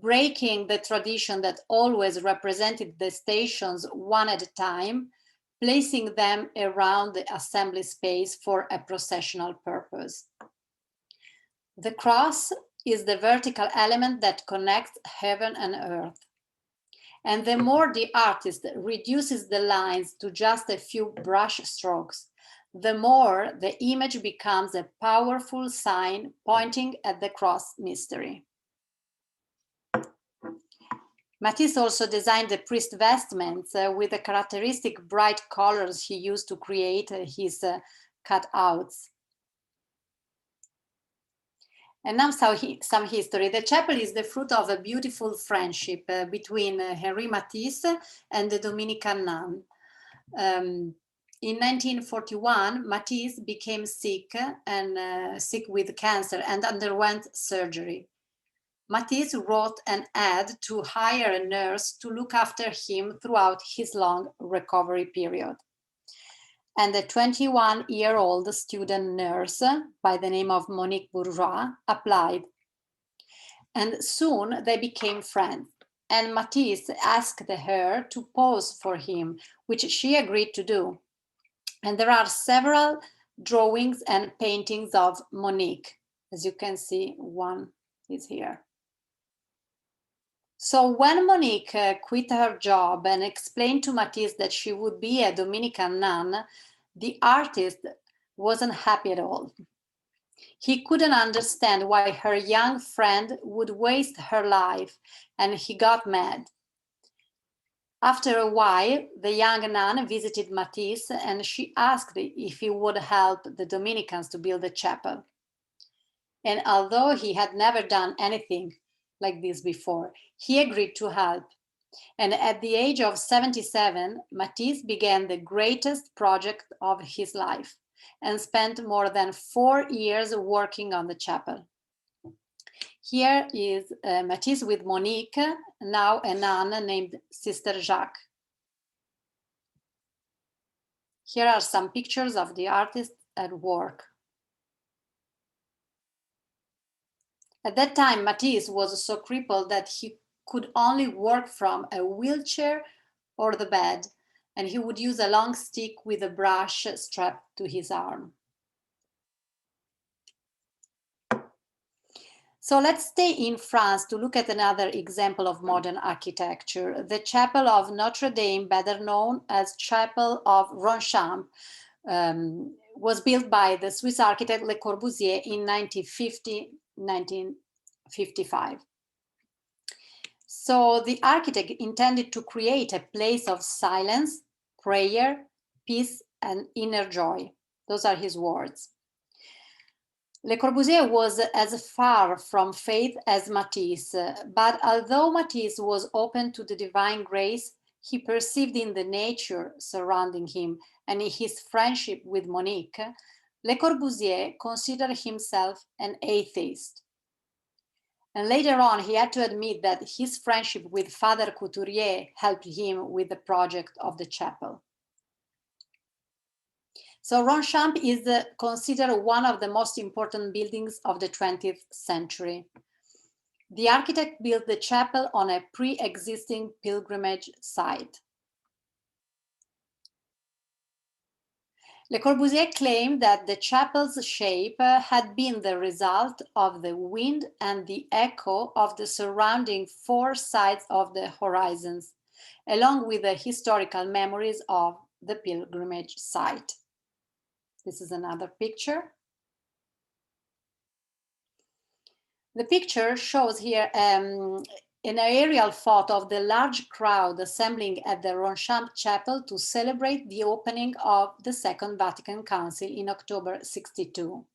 breaking the tradition that always represented the stations one at a time, placing them around the assembly space for a processional purpose. The cross is the vertical element that connects heaven and earth. And the more the artist reduces the lines to just a few brush strokes, the more the image becomes a powerful sign pointing at the cross mystery. Matisse also designed the priest vestments with the characteristic bright colors he used to create his cutouts. And now some history. The chapel is the fruit of a beautiful friendship between Henri Matisse and the Dominican nun. In 1941, Matisse became sick with cancer and underwent surgery. Matisse wrote an ad to hire a nurse to look after him throughout his long recovery period. And a 21-year-old student nurse by the name of Monique Bourgeois applied. And soon they became friends. And Matisse asked her to pose for him, which she agreed to do. And there are several drawings and paintings of Monique. As you can see, one is here. So when Monique quit her job and explained to Matisse that she would be a Dominican nun, the artist wasn't happy at all. He couldn't understand why her young friend would waste her life, and he got mad. After a while, the young nun visited Matisse and she asked if he would help the Dominicans to build a chapel. And although he had never done anything like this before, he agreed to help. And at the age of 77, Matisse began the greatest project of his life and spent more than 4 years working on the chapel. Here is Matisse with Monique, now a nun named Sister Jacques. Here are some pictures of the artist at work. At that time, Matisse was so crippled that he could only work from a wheelchair or the bed, and he would use a long stick with a brush strapped to his arm. So let's stay in France to look at another example of modern architecture. The chapel of Notre Dame, better known as Chapel of Ronchamp, was built by the Swiss architect Le Corbusier in 1955. So the architect intended to create a place of silence, prayer, peace, and inner joy. Those are his words. Le Corbusier was as far from faith as Matisse, but although Matisse was open to the divine grace, he perceived in the nature surrounding him and in his friendship with Monique, Le Corbusier considered himself an atheist. And later on, he had to admit that his friendship with Father Couturier helped him with the project of the chapel. So Ronchamp is considered one of the most important buildings of the 20th century. The architect built the chapel on a pre-existing pilgrimage site. Le Corbusier claimed that the chapel's shape had been the result of the wind and the echo of the surrounding 4 sides of the horizons, along with the historical memories of the pilgrimage site. This is another picture. The picture shows here an aerial photo of the large crowd assembling at the Ronchamp Chapel to celebrate the opening of the Second Vatican Council in October '62.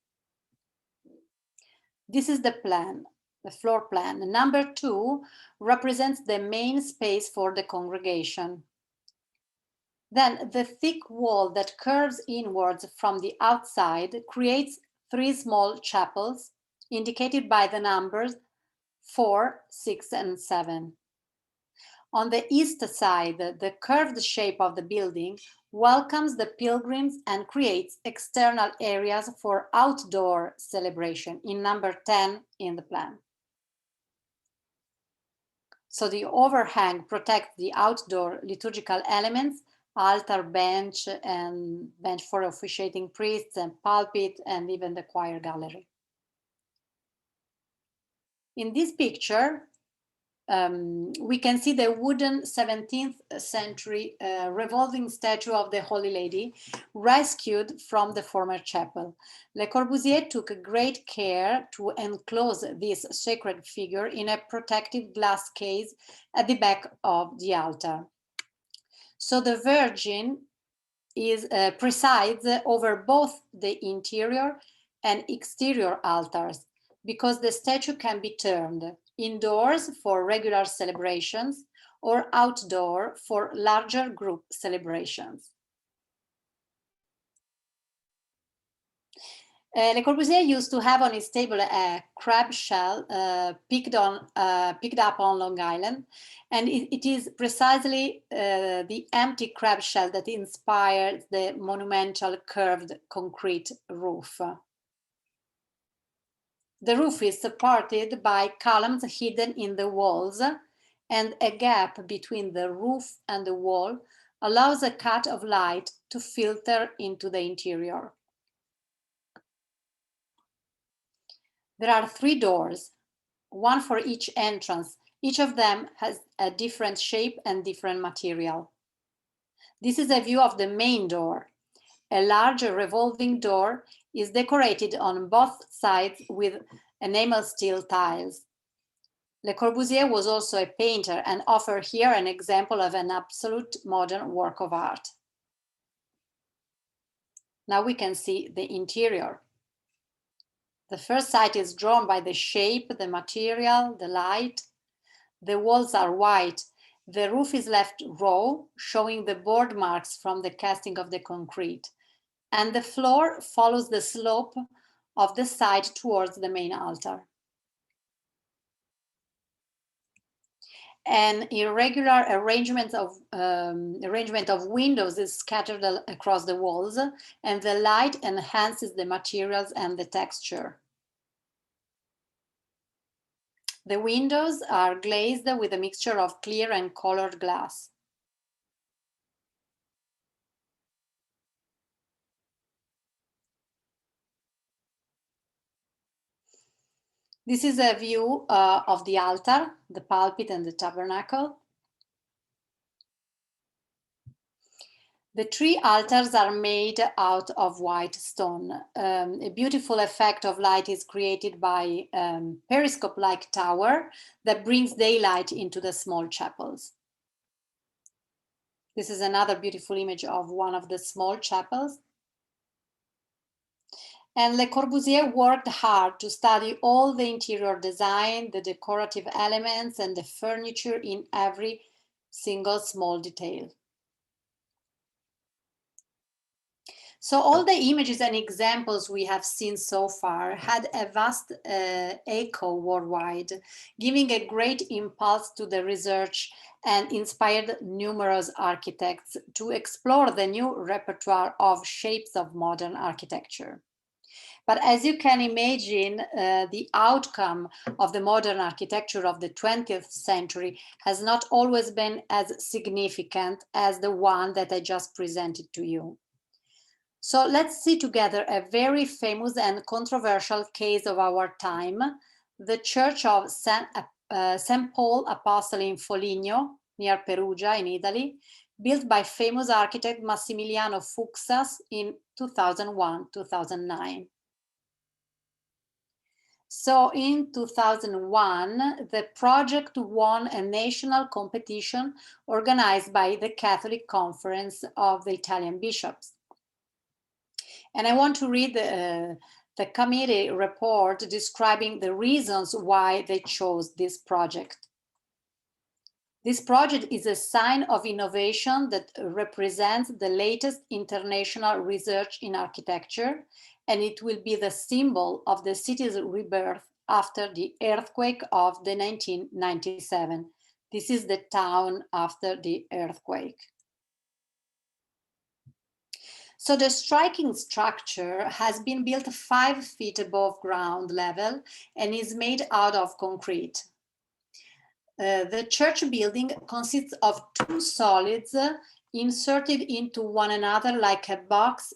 This is the plan, the floor plan. Number 2 represents the main space for the congregation. Then the thick wall that curves inwards from the outside creates 3 small chapels indicated by the numbers 4, 6, and 7. On the east side, the curved shape of the building welcomes the pilgrims and creates external areas for outdoor celebration in number 10 in the plan. So the overhang protects the outdoor liturgical elements, altar, bench, and bench for officiating priests, and pulpit, and even the choir gallery. In this picture, we can see the wooden 17th century revolving statue of the Holy Lady rescued from the former chapel. Le Corbusier took great care to enclose this sacred figure in a protective glass case at the back of the altar. So the Virgin presides over both the interior and exterior altars, because the statue can be turned indoors for regular celebrations or outdoor for larger group celebrations. Le Corbusier used to have on his table a crab shell picked up on Long Island, and it is precisely the empty crab shell that inspired the monumental curved concrete roof. The roof is supported by columns hidden in the walls, and a gap between the roof and the wall allows a cut of light to filter into the interior. There are 3 doors, one for each entrance. Each of them has a different shape and different material. This is a view of the main door. A large revolving door is decorated on both sides with enamel steel tiles. Le Corbusier was also a painter and offers here an example of an absolute modern work of art. Now we can see the interior. The first sight is drawn by the shape, the material, the light. The walls are white. The roof is left raw, showing the board marks from the casting of the concrete. And the floor follows the slope of the side towards the main altar. An irregular arrangement of windows is scattered across the walls, and the light enhances the materials and the texture. The windows are glazed with a mixture of clear and colored glass. This is a view of the altar, the pulpit, and the tabernacle. The 3 altars are made out of white stone. A beautiful effect of light is created by a periscope-like tower that brings daylight into the small chapels. This is another beautiful image of one of the small chapels. And Le Corbusier worked hard to study all the interior design, the decorative elements, and the furniture in every single small detail. So all the images and examples we have seen so far had a vast echo worldwide, giving a great impulse to the research and inspired numerous architects to explore the new repertoire of shapes of modern architecture. But as you can imagine, the outcome of the modern architecture of the 20th century has not always been as significant as the one that I just presented to you. So let's see together a very famous and controversial case of our time, the Church of St. Paul Apostle in Foligno, near Perugia in Italy, built by famous architect Massimiliano Fuxas in 2001-2009. So in 2001, the project won a national competition organized by the Catholic Conference of the Italian Bishops. And I want to read the committee report describing the reasons why they chose this project. This project is a sign of innovation that represents the latest international research in architecture, and it will be the symbol of the city's rebirth after the earthquake of the 1997. This is the town after the earthquake. So the striking structure has been built 5 feet above ground level and is made out of concrete. The church building consists of two solids inserted into one another like a box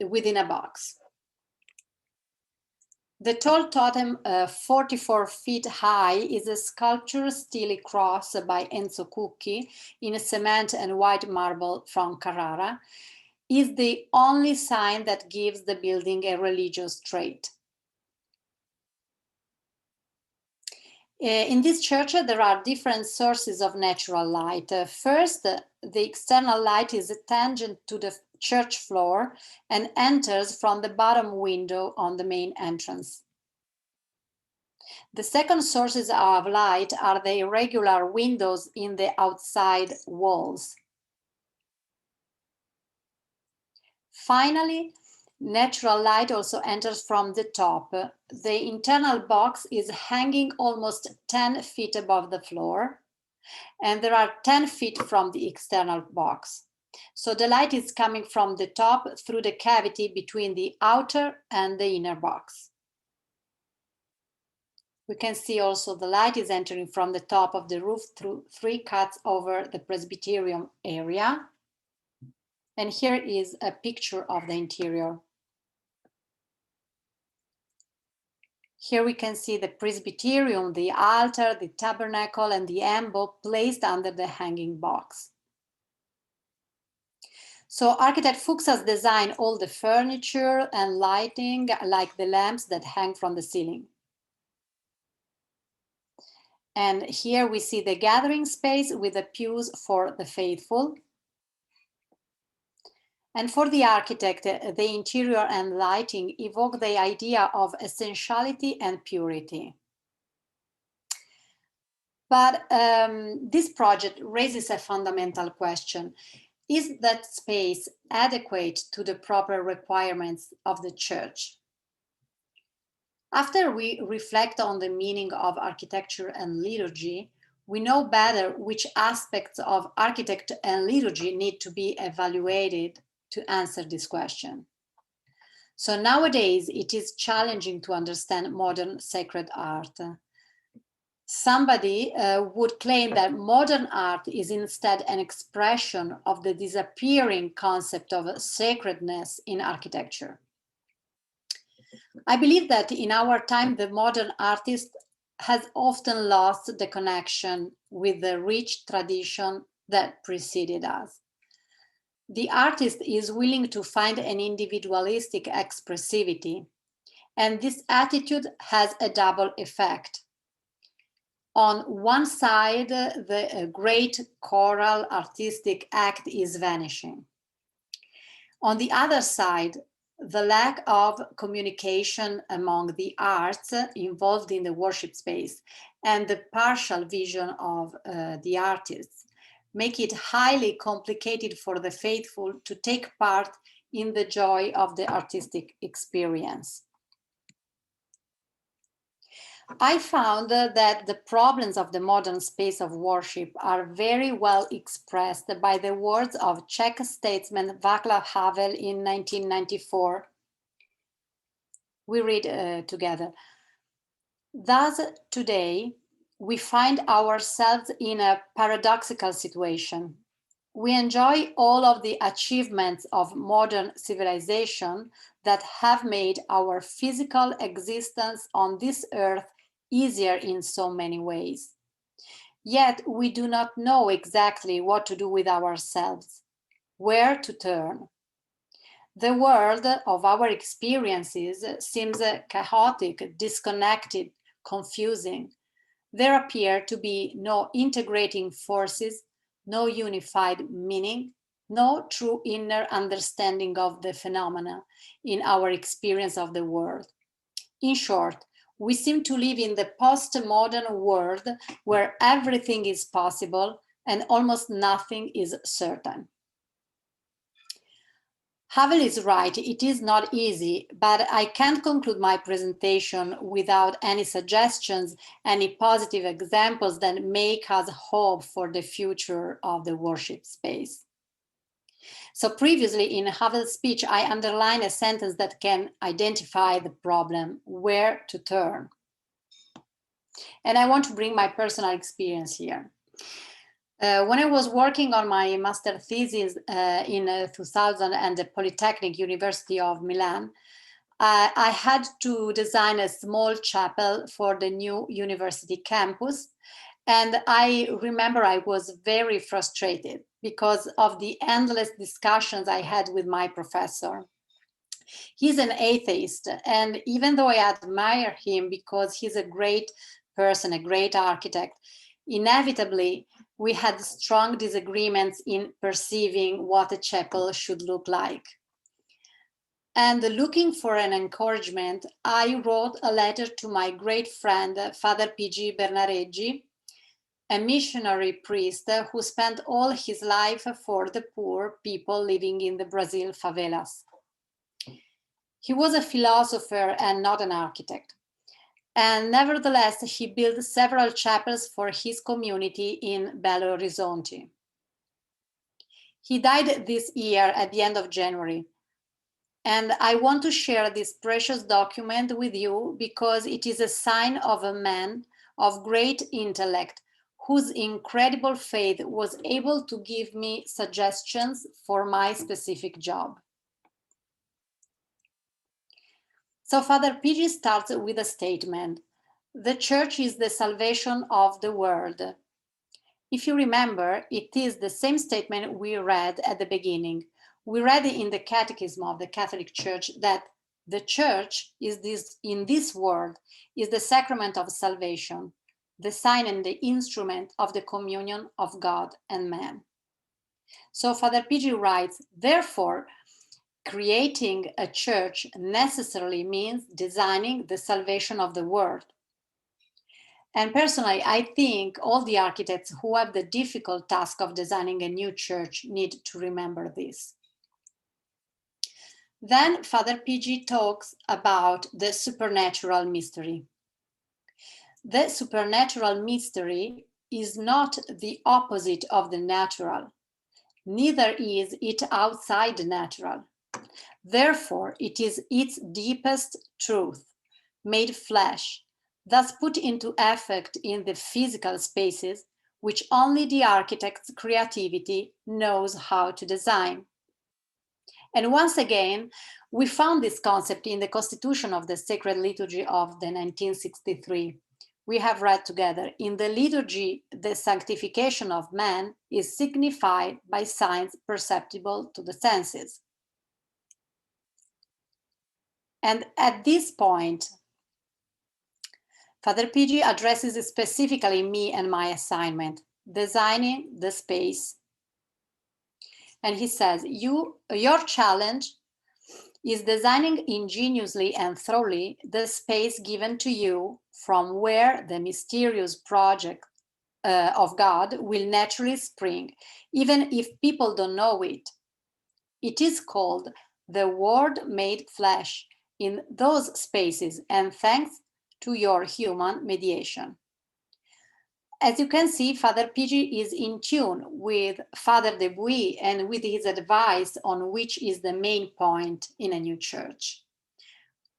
within a box. The tall totem, 44 feet high, is a sculpture stele cross by Enzo Cucchi in cement and white marble from Carrara, is the only sign that gives the building a religious trait. In this church, there are different sources of natural light. First, the external light is tangent to the church floor and enters from the bottom window on the main entrance. The second sources of light are the irregular windows in the outside walls. Finally, natural light also enters from the top. The internal box is hanging almost 10 feet above the floor, and there are 10 feet from the external box. So the light is coming from the top through the cavity between the outer and the inner box. We can see also the light is entering from the top of the roof through 3 cuts over the presbyterium area. And here is a picture of the interior. Here we can see the presbyterium, the altar, the tabernacle, and the ambo placed under the hanging box. So architect Fuchs has designed all the furniture and lighting, like the lamps that hang from the ceiling. And here we see the gathering space with the pews for the faithful. And for the architect, the interior and lighting evoke the idea of essentiality and purity. But this project raises a fundamental question. Is that space adequate to the proper requirements of the church? After we reflect on the meaning of architecture and liturgy, we know better which aspects of architecture and liturgy need to be evaluated to answer this question. So nowadays, it is challenging to understand modern sacred art. Somebody would claim that modern art is instead an expression of the disappearing concept of sacredness in architecture. I believe that in our time, the modern artist has often lost the connection with the rich tradition that preceded us. The artist is willing to find an individualistic expressivity, and this attitude has a double effect. On one side, the great choral artistic act is vanishing. On the other side, the lack of communication among the arts involved in the worship space and the partial vision of the artists make it highly complicated for the faithful to take part in the joy of the artistic experience. I found that the problems of the modern space of worship are very well expressed by the words of Czech statesman Václav Havel in 1994. We read together. Thus, today, we find ourselves in a paradoxical situation. We enjoy all of the achievements of modern civilization that have made our physical existence on this earth easier in so many ways. Yet we do not know exactly what to do with ourselves, where to turn. The world of our experiences seems chaotic, disconnected, confusing. There appear to be no integrating forces, no unified meaning, no true inner understanding of the phenomena in our experience of the world. In short, we seem to live in the postmodern world where everything is possible and almost nothing is certain. Havel is right, it is not easy, but I can't conclude my presentation without any suggestions, any positive examples that make us hope for the future of the worship space. So previously in Havel's speech, I underlined a sentence that can identify the problem, where to turn. And I want to bring my personal experience here. When I was working on my master thesis in 2000 at the Polytechnic University of Milan, I had to design a small chapel for the new university campus. And I remember I was very frustrated because of the endless discussions I had with my professor. He's an atheist, and even though I admire him because he's a great person, a great architect, inevitably we had strong disagreements in perceiving what a chapel should look like. And looking for an encouragement, I wrote a letter to my great friend, Father P.G. Bernareggi, a missionary priest who spent all his life for the poor people living in the Brazil favelas. He was a philosopher and not an architect. And nevertheless, he built several chapels for his community in Belo Horizonte. He died this year at the end of January. And I want to share this precious document with you because it is a sign of a man of great intellect whose incredible faith was able to give me suggestions for my specific job. So Father PG starts with a statement. The church is the salvation of the world. If you remember, it is the same statement we read at the beginning. We read in the Catechism of the Catholic Church that the church in this world is the sacrament of salvation, the sign and the instrument of the communion of God and man. So Father PG writes, therefore, creating a church necessarily means designing the salvation of the world. And personally, I think all the architects who have the difficult task of designing a new church need to remember this. Then Father PG talks about the supernatural mystery. The supernatural mystery is not the opposite of the natural, neither is it outside the natural. Therefore, it is its deepest truth, made flesh, thus put into effect in the physical spaces, which only the architect's creativity knows how to design. And once again, we found this concept in the Constitution of the Sacred Liturgy of the 1963. We have read together, in the liturgy, the sanctification of man is signified by signs perceptible to the senses. And at this point, Father PG addresses specifically me and my assignment, designing the space. And he says, your challenge is designing ingeniously and thoroughly the space given to you from where the mysterious project of God will naturally spring, even if people don't know it. It is called the Word made flesh in those spaces, and thanks to your human mediation. As you can see, Father PG is in tune with Father de Bouy and with his advice on which is the main point in a new church.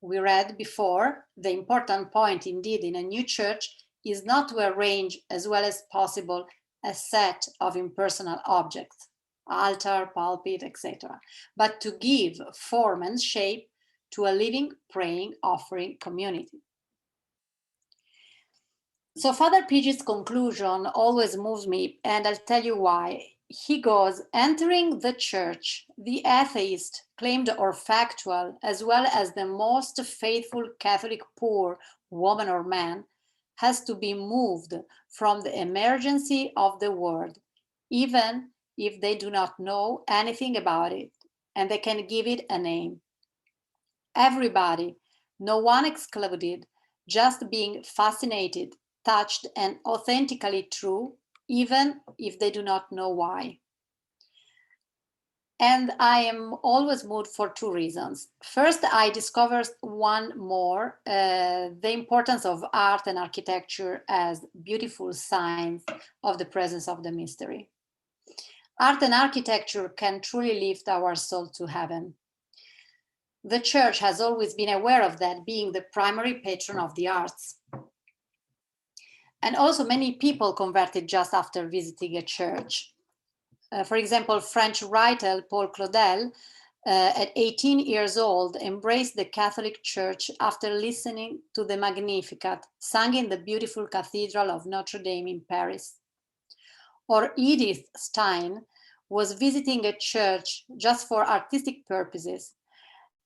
We read before, the important point indeed in a new church is not to arrange as well as possible a set of impersonal objects, altar, pulpit, etc., but to give form and shape to a living, praying, offering community. So Father PG's conclusion always moves me, and I'll tell you why. He goes, entering the church, the atheist, claimed or factual, as well as the most faithful Catholic poor, woman or man, has to be moved from the emergency of the word, even if they do not know anything about it, and they can give it a name. Everybody, no one excluded, just being fascinated, touched, and authentically true, even if they do not know why. And I am always moved for two reasons. First, I discovered one more, the importance of art and architecture as beautiful signs of the presence of the mystery. Art and architecture can truly lift our soul to heaven. The Church has always been aware of that, being the primary patron of the arts. And also many people converted just after visiting a church. For example, French writer Paul Claudel, at 18 years old, embraced the Catholic Church after listening to the Magnificat, sung in the beautiful Cathedral of Notre Dame in Paris. Or Edith Stein was visiting a church just for artistic purposes,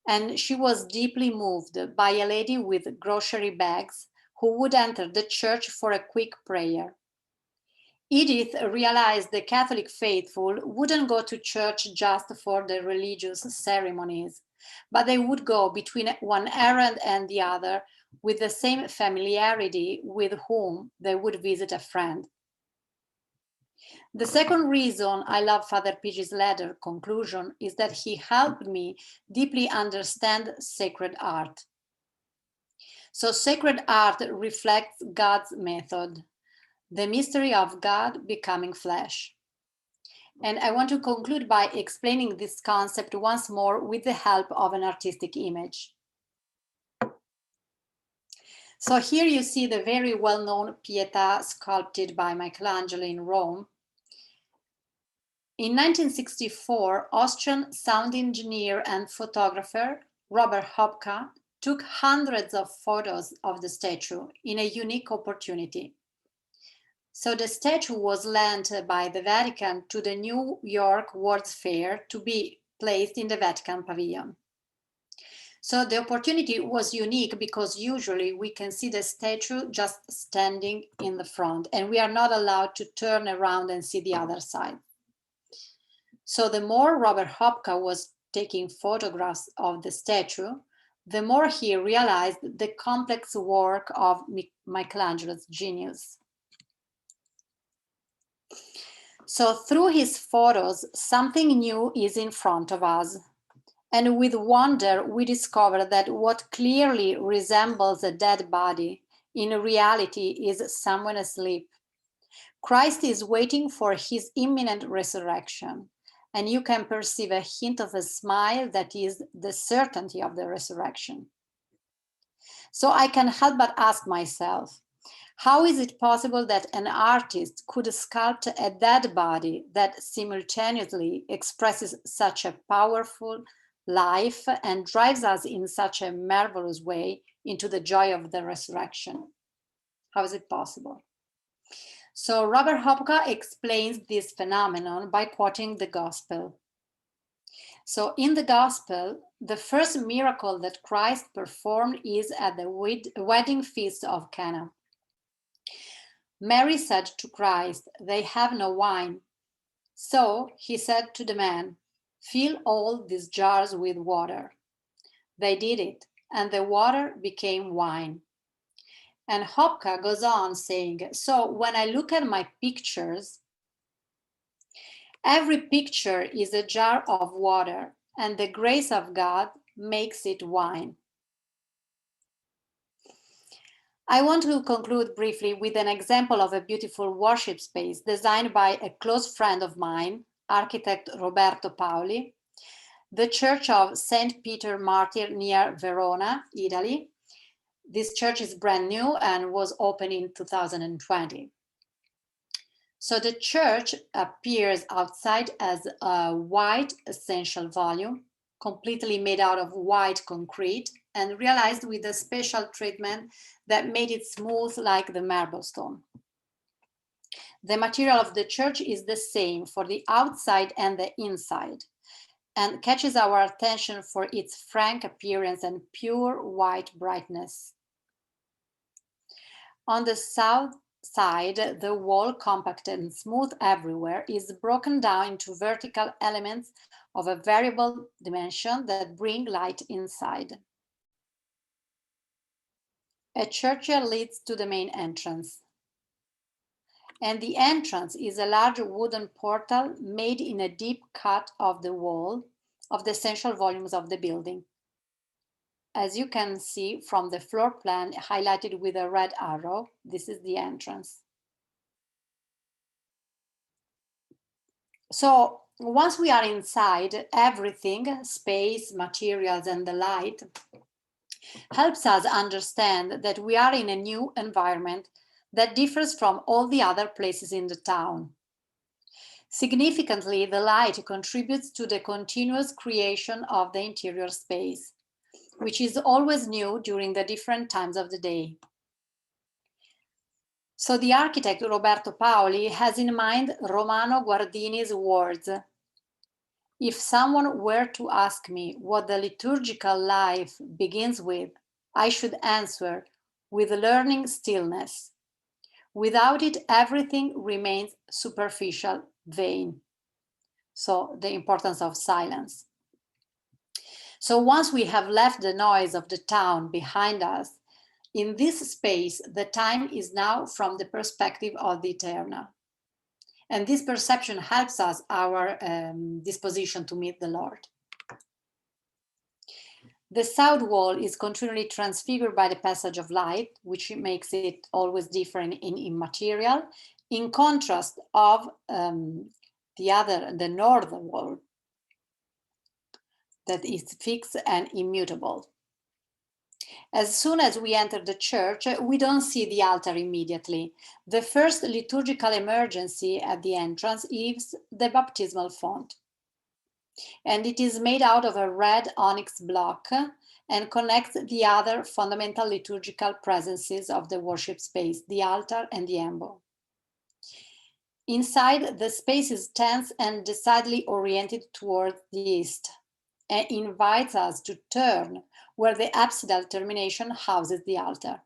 and she was deeply moved by a lady with grocery bags who would enter the church for a quick prayer. Edith realized the Catholic faithful wouldn't go to church just for the religious ceremonies, but they would go between one errand and the other with the same familiarity with whom they would visit a friend. The second reason I love Father Pigi's letter conclusion is that he helped me deeply understand sacred art. So sacred art reflects God's method, the mystery of God becoming flesh. And I want to conclude by explaining this concept once more with the help of an artistic image. So here you see the very well-known Pietà sculpted by Michelangelo in Rome. In 1964, Austrian sound engineer and photographer Robert Hopka took hundreds of photos of the statue in a unique opportunity. So the statue was lent by the Vatican to the New York World's Fair to be placed in the Vatican Pavilion. So the opportunity was unique because usually we can see the statue just standing in the front and we are not allowed to turn around and see the other side. So the more Robert Hopka was taking photographs of the statue, the more he realized the complex work of Michelangelo's genius. So through his photos, something new is in front of us. And with wonder, we discover that what clearly resembles a dead body, in reality is someone asleep. Christ is waiting for his imminent resurrection. And you can perceive a hint of a smile that is the certainty of the resurrection. So I can help but ask myself, how is it possible that an artist could sculpt a dead body that simultaneously expresses such a powerful life and drives us in such a marvelous way into the joy of the resurrection? How is it possible? So Robert Hopka explains this phenomenon by quoting the gospel. So in the gospel, the first miracle that Christ performed is at the wedding feast of Cana. Mary said to Christ, "They have no wine." So he said to the man, "Fill all these jars with water." They did it, and the water became wine. And Hopka goes on saying, so when I look at my pictures, every picture is a jar of water, and the grace of God makes it wine. I want to conclude briefly with an example of a beautiful worship space designed by a close friend of mine, architect Roberto Paoli, the Church of St. Peter Martyr near Verona, Italy. This church is brand new and was opened in 2020. So the church appears outside as a white essential volume, completely made out of white concrete and realized with a special treatment that made it smooth like the marble stone. The material of the church is the same for the outside and the inside, and catches our attention for its frank appearance and pure white brightness. On the south side, the wall, compact and smooth everywhere, is broken down into vertical elements of a variable dimension that bring light inside. A churchyard leads to the main entrance. And the entrance is a large wooden portal made in a deep cut of the wall of the essential volumes of the building. As you can see from the floor plan highlighted with a red arrow, this is the entrance. So once we are inside, everything, space, materials, and the light, helps us understand that we are in a new environment that differs from all the other places in the town. Significantly, the light contributes to the continuous creation of the interior space, which is always new during the different times of the day. So the architect Roberto Paoli has in mind Romano Guardini's words: "If someone were to ask me what the liturgical life begins with, I should answer with learning stillness. Without it, everything remains superficial, vain." So the importance of silence. So once we have left the noise of the town behind us, in this space, the time is now from the perspective of the eternal. And this perception helps us our disposition to meet the Lord. The south wall is continually transfigured by the passage of light, which makes it always different in material, in contrast of the northern wall, that is fixed and immutable. As soon as we enter the church, we don't see the altar immediately. The first liturgical emergency at the entrance is the Baptismal Font. And it is made out of a red onyx block and connects the other fundamental liturgical presences of the worship space, the altar and the ambo. Inside, the space is tense and decidedly oriented toward the east, and invites us to turn where the apsidal termination houses the altar.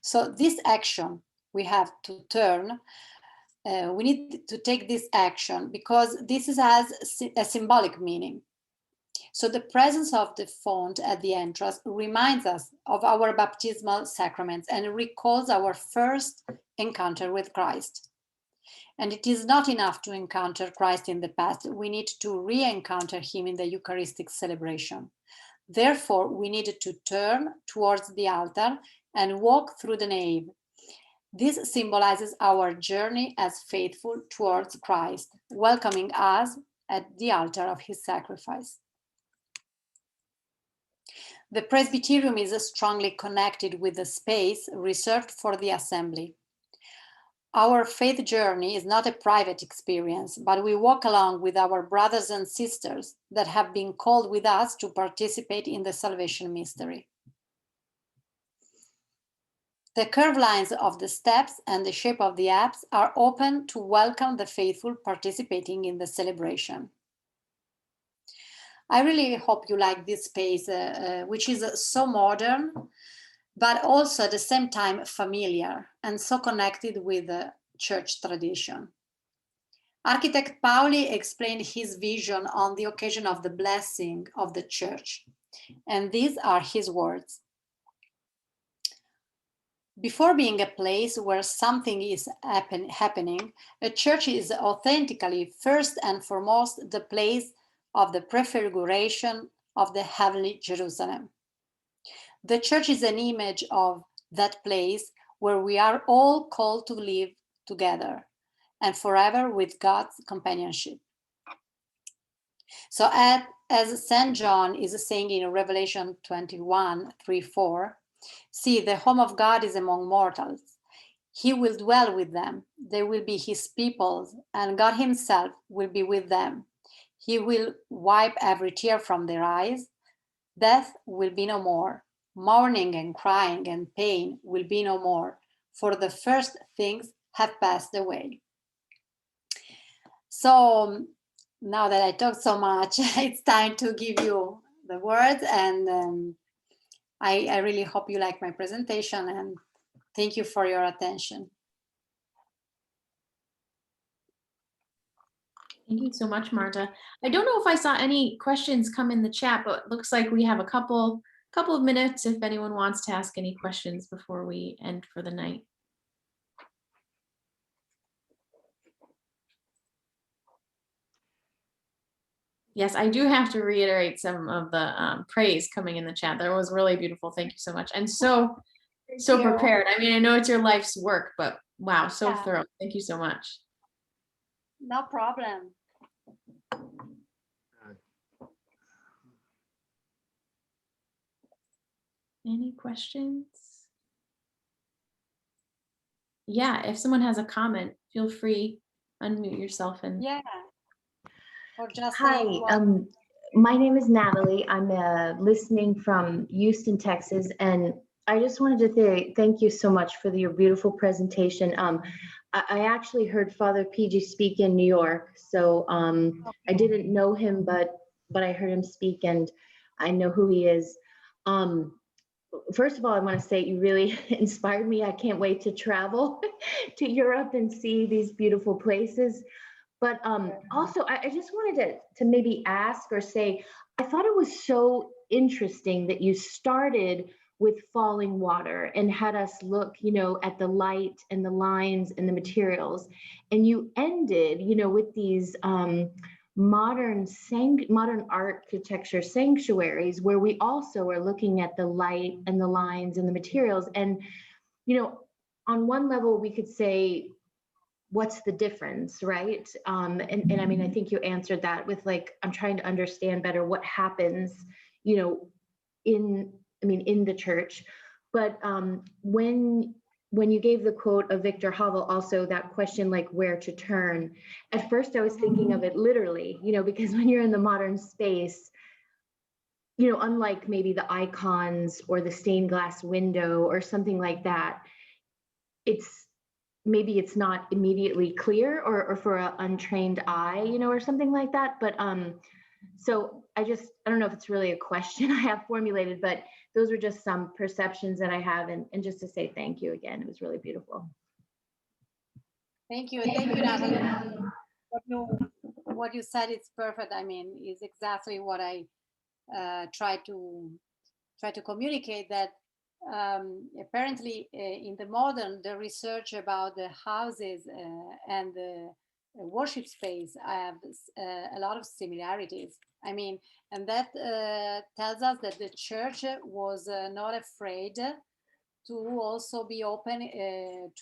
So this action, we have to turn, we need to take this action because this has a symbolic meaning. So the presence of the font at the entrance reminds us of our baptismal sacraments and recalls our first encounter with Christ. And it is not enough to encounter Christ in the past. We need to re-encounter him in the Eucharistic celebration. Therefore, we need to turn towards the altar and walk through the nave. This symbolizes our journey as faithful towards Christ, welcoming us at the altar of his sacrifice. The presbyterium is strongly connected with the space reserved for the assembly. Our faith journey is not a private experience, but we walk along with our brothers and sisters that have been called with us to participate in the salvation mystery. The curved lines of the steps and the shape of the apse are open to welcome the faithful participating in the celebration. I really hope you like this space, which is so modern, but also at the same time familiar and so connected with the church tradition. Architect Paoli explained his vision on the occasion of the blessing of the church, and these are his words. Before being a place where something is happening, a church is authentically, first and foremost, the place of the prefiguration of the heavenly Jerusalem. The church is an image of that place where we are all called to live together and forever with God's companionship. So as St. John is saying in Revelation 21:3-4, see, the home of God is among mortals. He will dwell with them. They will be his people, and God himself will be with them. He will wipe every tear from their eyes. Death will be no more. Mourning and crying and pain will be no more, for the first things have passed away. So now that I talked so much, it's time to give you the words, and I really hope you like my presentation, and thank you for your attention. Thank you so much, Marta. I don't know if I saw any questions come in the chat, but it looks like we have a couple of minutes if anyone wants to ask any questions before we end for the night. Yes, I do have to reiterate some of the praise coming in the chat. That was really beautiful. Thank you so much. And so prepared. I mean, I know it's your life's work, but wow, so thorough. Thank you so much. No problem. Any questions? yeah, if someone has a comment, feel free, unmute yourself and. Yeah. Or just Hi, say what. my name is Natalie. I'm listening from Houston, Texas, and I just wanted to say thank you so much for your beautiful presentation. I actually heard Father PG speak in New York, so I didn't know him, but I heard him speak, and I know who he is. First of all, I want to say you really inspired me. I can't wait to travel to Europe and see these beautiful places. But also, I just wanted to maybe ask or say, I thought it was so interesting that you started with falling water and had us look, at the light and the lines and the materials, and you ended, with these modern architecture sanctuaries where we also are looking at the light and the lines and the materials. And on one level, we could say, what's the difference, right? And I mean, I think you answered that with I'm trying to understand better what happens, in the church. But when you gave the quote of Victor Havel, also that question, where to turn, at first I was thinking of it literally, because when you're in the modern space, unlike maybe the icons or the stained glass window or something like that, maybe it's not immediately clear or for an untrained eye, or something like that. But so I don't know if it's really a question I have formulated, but those are just some perceptions that I have. And just to say thank you again, it was really beautiful. Thank you, Natalie. What you said is perfect. I mean, is exactly what I try to communicate, that apparently in the modern, the research about the houses and the worship space have a lot of similarities. I mean, and that tells us that the church was not afraid to also be open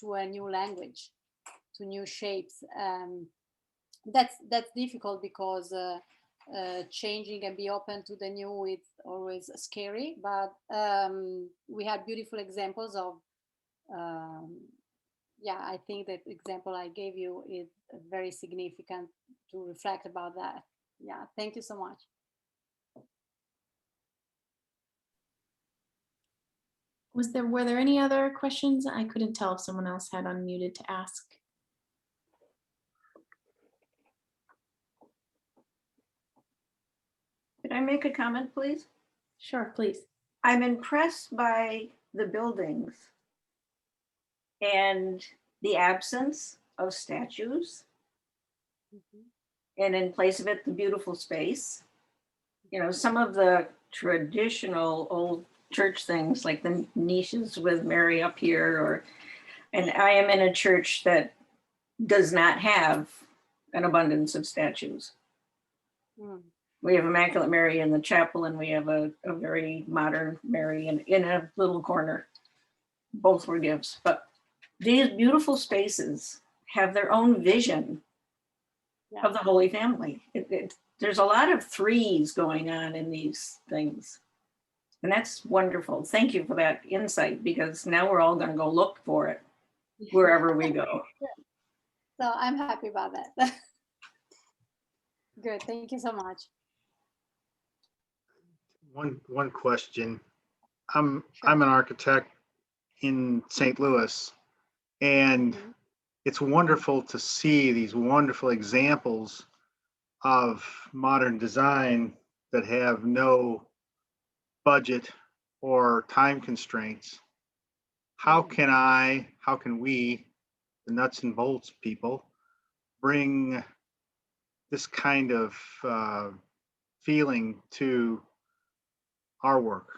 to a new language, to new shapes. That's difficult because changing and be open to the new, it's always scary, but we had beautiful examples of I think that example I gave you is very significant to reflect about that. Thank you so much. Were there any other questions? I couldn't tell if someone else had unmuted to ask. Could I make a comment, please? Sure, please. I'm impressed by the buildings and the absence of statues, and in place of it, the beautiful space. Some of the traditional old church things, like the niches with Mary up here, and I am in a church that does not have an abundance of statues. We have Immaculate Mary in the chapel, and we have a very modern Mary in a little corner. Both were gifts, but these beautiful spaces have their own vision of the Holy Family. There's a lot of threes going on in these things, and that's wonderful. Thank you for that insight, because now we're all going to go look for it wherever we go. So I'm happy about that. Good, thank you so much. One question. I'm an architect in St. Louis, and it's wonderful to see these wonderful examples of modern design that have no budget or time constraints. How can we, the nuts and bolts people, bring this kind of feeling to our work?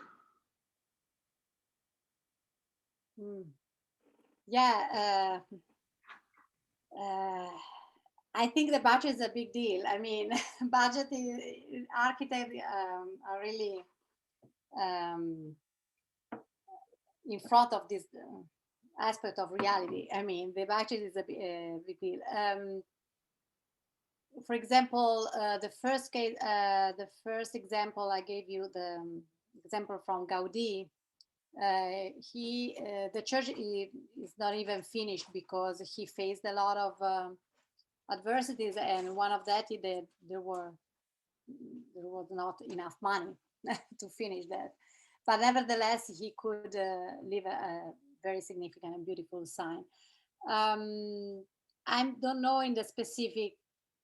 I think the budget is a big deal. I mean, budget is architects are really in front of this aspect of reality. I mean, the budget is a big deal. For example, the first example I gave you, the example from Gaudí, the church is not even finished because he faced a lot of adversities, and one of that there was not enough money to finish that. But nevertheless, he could leave a very significant and beautiful sign. I don't know in the specific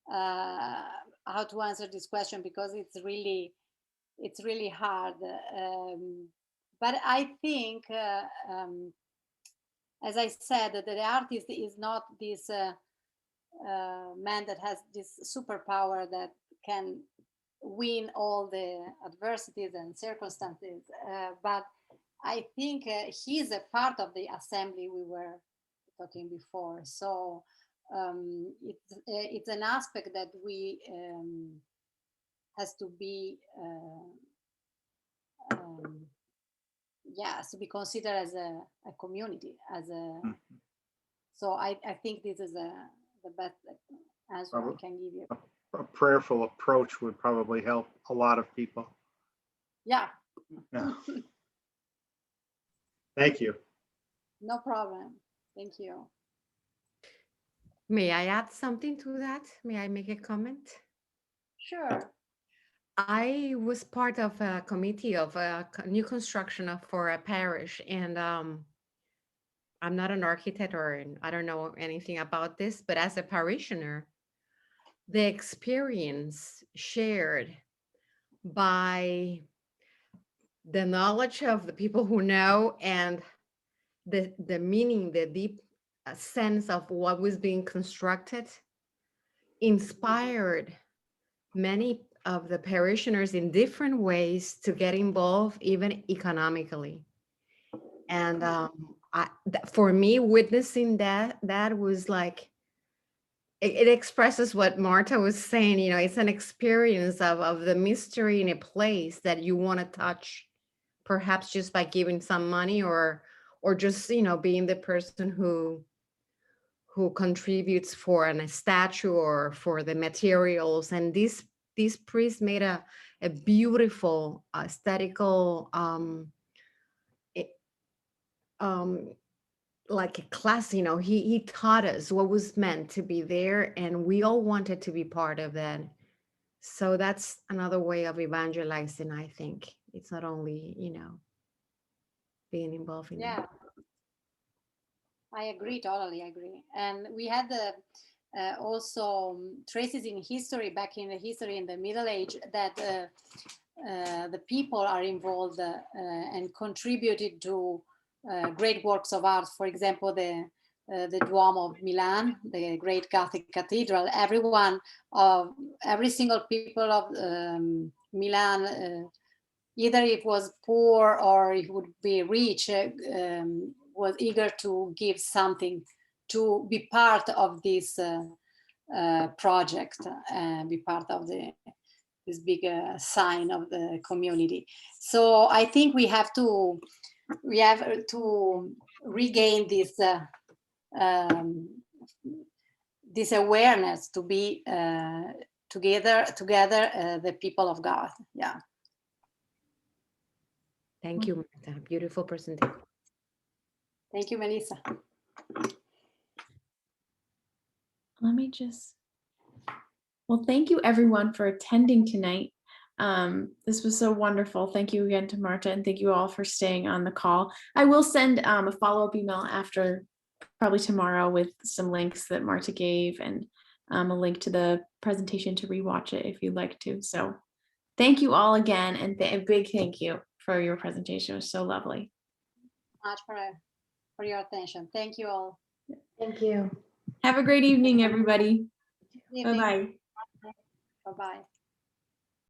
how to answer this question because it's really hard. But I think, as I said, that the artist is not this man that has this superpower that can win all the adversities and circumstances. But I think he's a part of the assembly we were talking before. So it's an aspect that we has to be to be considered as a community, as a. So I think this is the best answer I can give you. A prayerful approach would probably help a lot of people. Yeah. Thank you. No problem. Thank you. May I add something to that? May I make a comment? Sure. I was part of a committee of a new construction for a parish, and I'm not an architect or I don't know anything about this, but as a parishioner, the experience shared by the knowledge of the people who know and the meaning, the deep sense of what was being constructed inspired many of the parishioners in different ways to get involved, even economically. And for me, witnessing that was like, it expresses what Marta was saying, you know, it's an experience of the mystery in a place that you want to touch, perhaps just by giving some money or just, you know, being the person who contributes for a statue or for the materials. And these priests made a beautiful aesthetical like a class, you know, he taught us what was meant to be there, and we all wanted to be part of that. So that's another way of evangelizing. I think it's not only, you know, being involved in it. I agree, totally agree. And we had also traces in history, back in the history in the Middle Age, that the people are involved and contributed to great works of art. For example, the Duomo of Milan, the great Gothic cathedral. Every single people of Milan, either it was poor or it would be rich, was eager to give something to be part of this project and be part of this big sign of the community. So I think we have to regain this this awareness to be together the people of God. Yeah. Thank you, Marta. Beautiful presentation. Thank you, Melissa. Well, thank you everyone for attending tonight. This was so wonderful. Thank you again to Marta, and thank you all for staying on the call. I will send a follow-up email after, probably tomorrow, with some links that Marta gave and a link to the presentation to rewatch it if you'd like to. So thank you all again, and a big thank you for your presentation. It was so lovely. Much for your attention. Thank you all. Thank you. Have a great evening, everybody. Bye-bye. Bye-bye.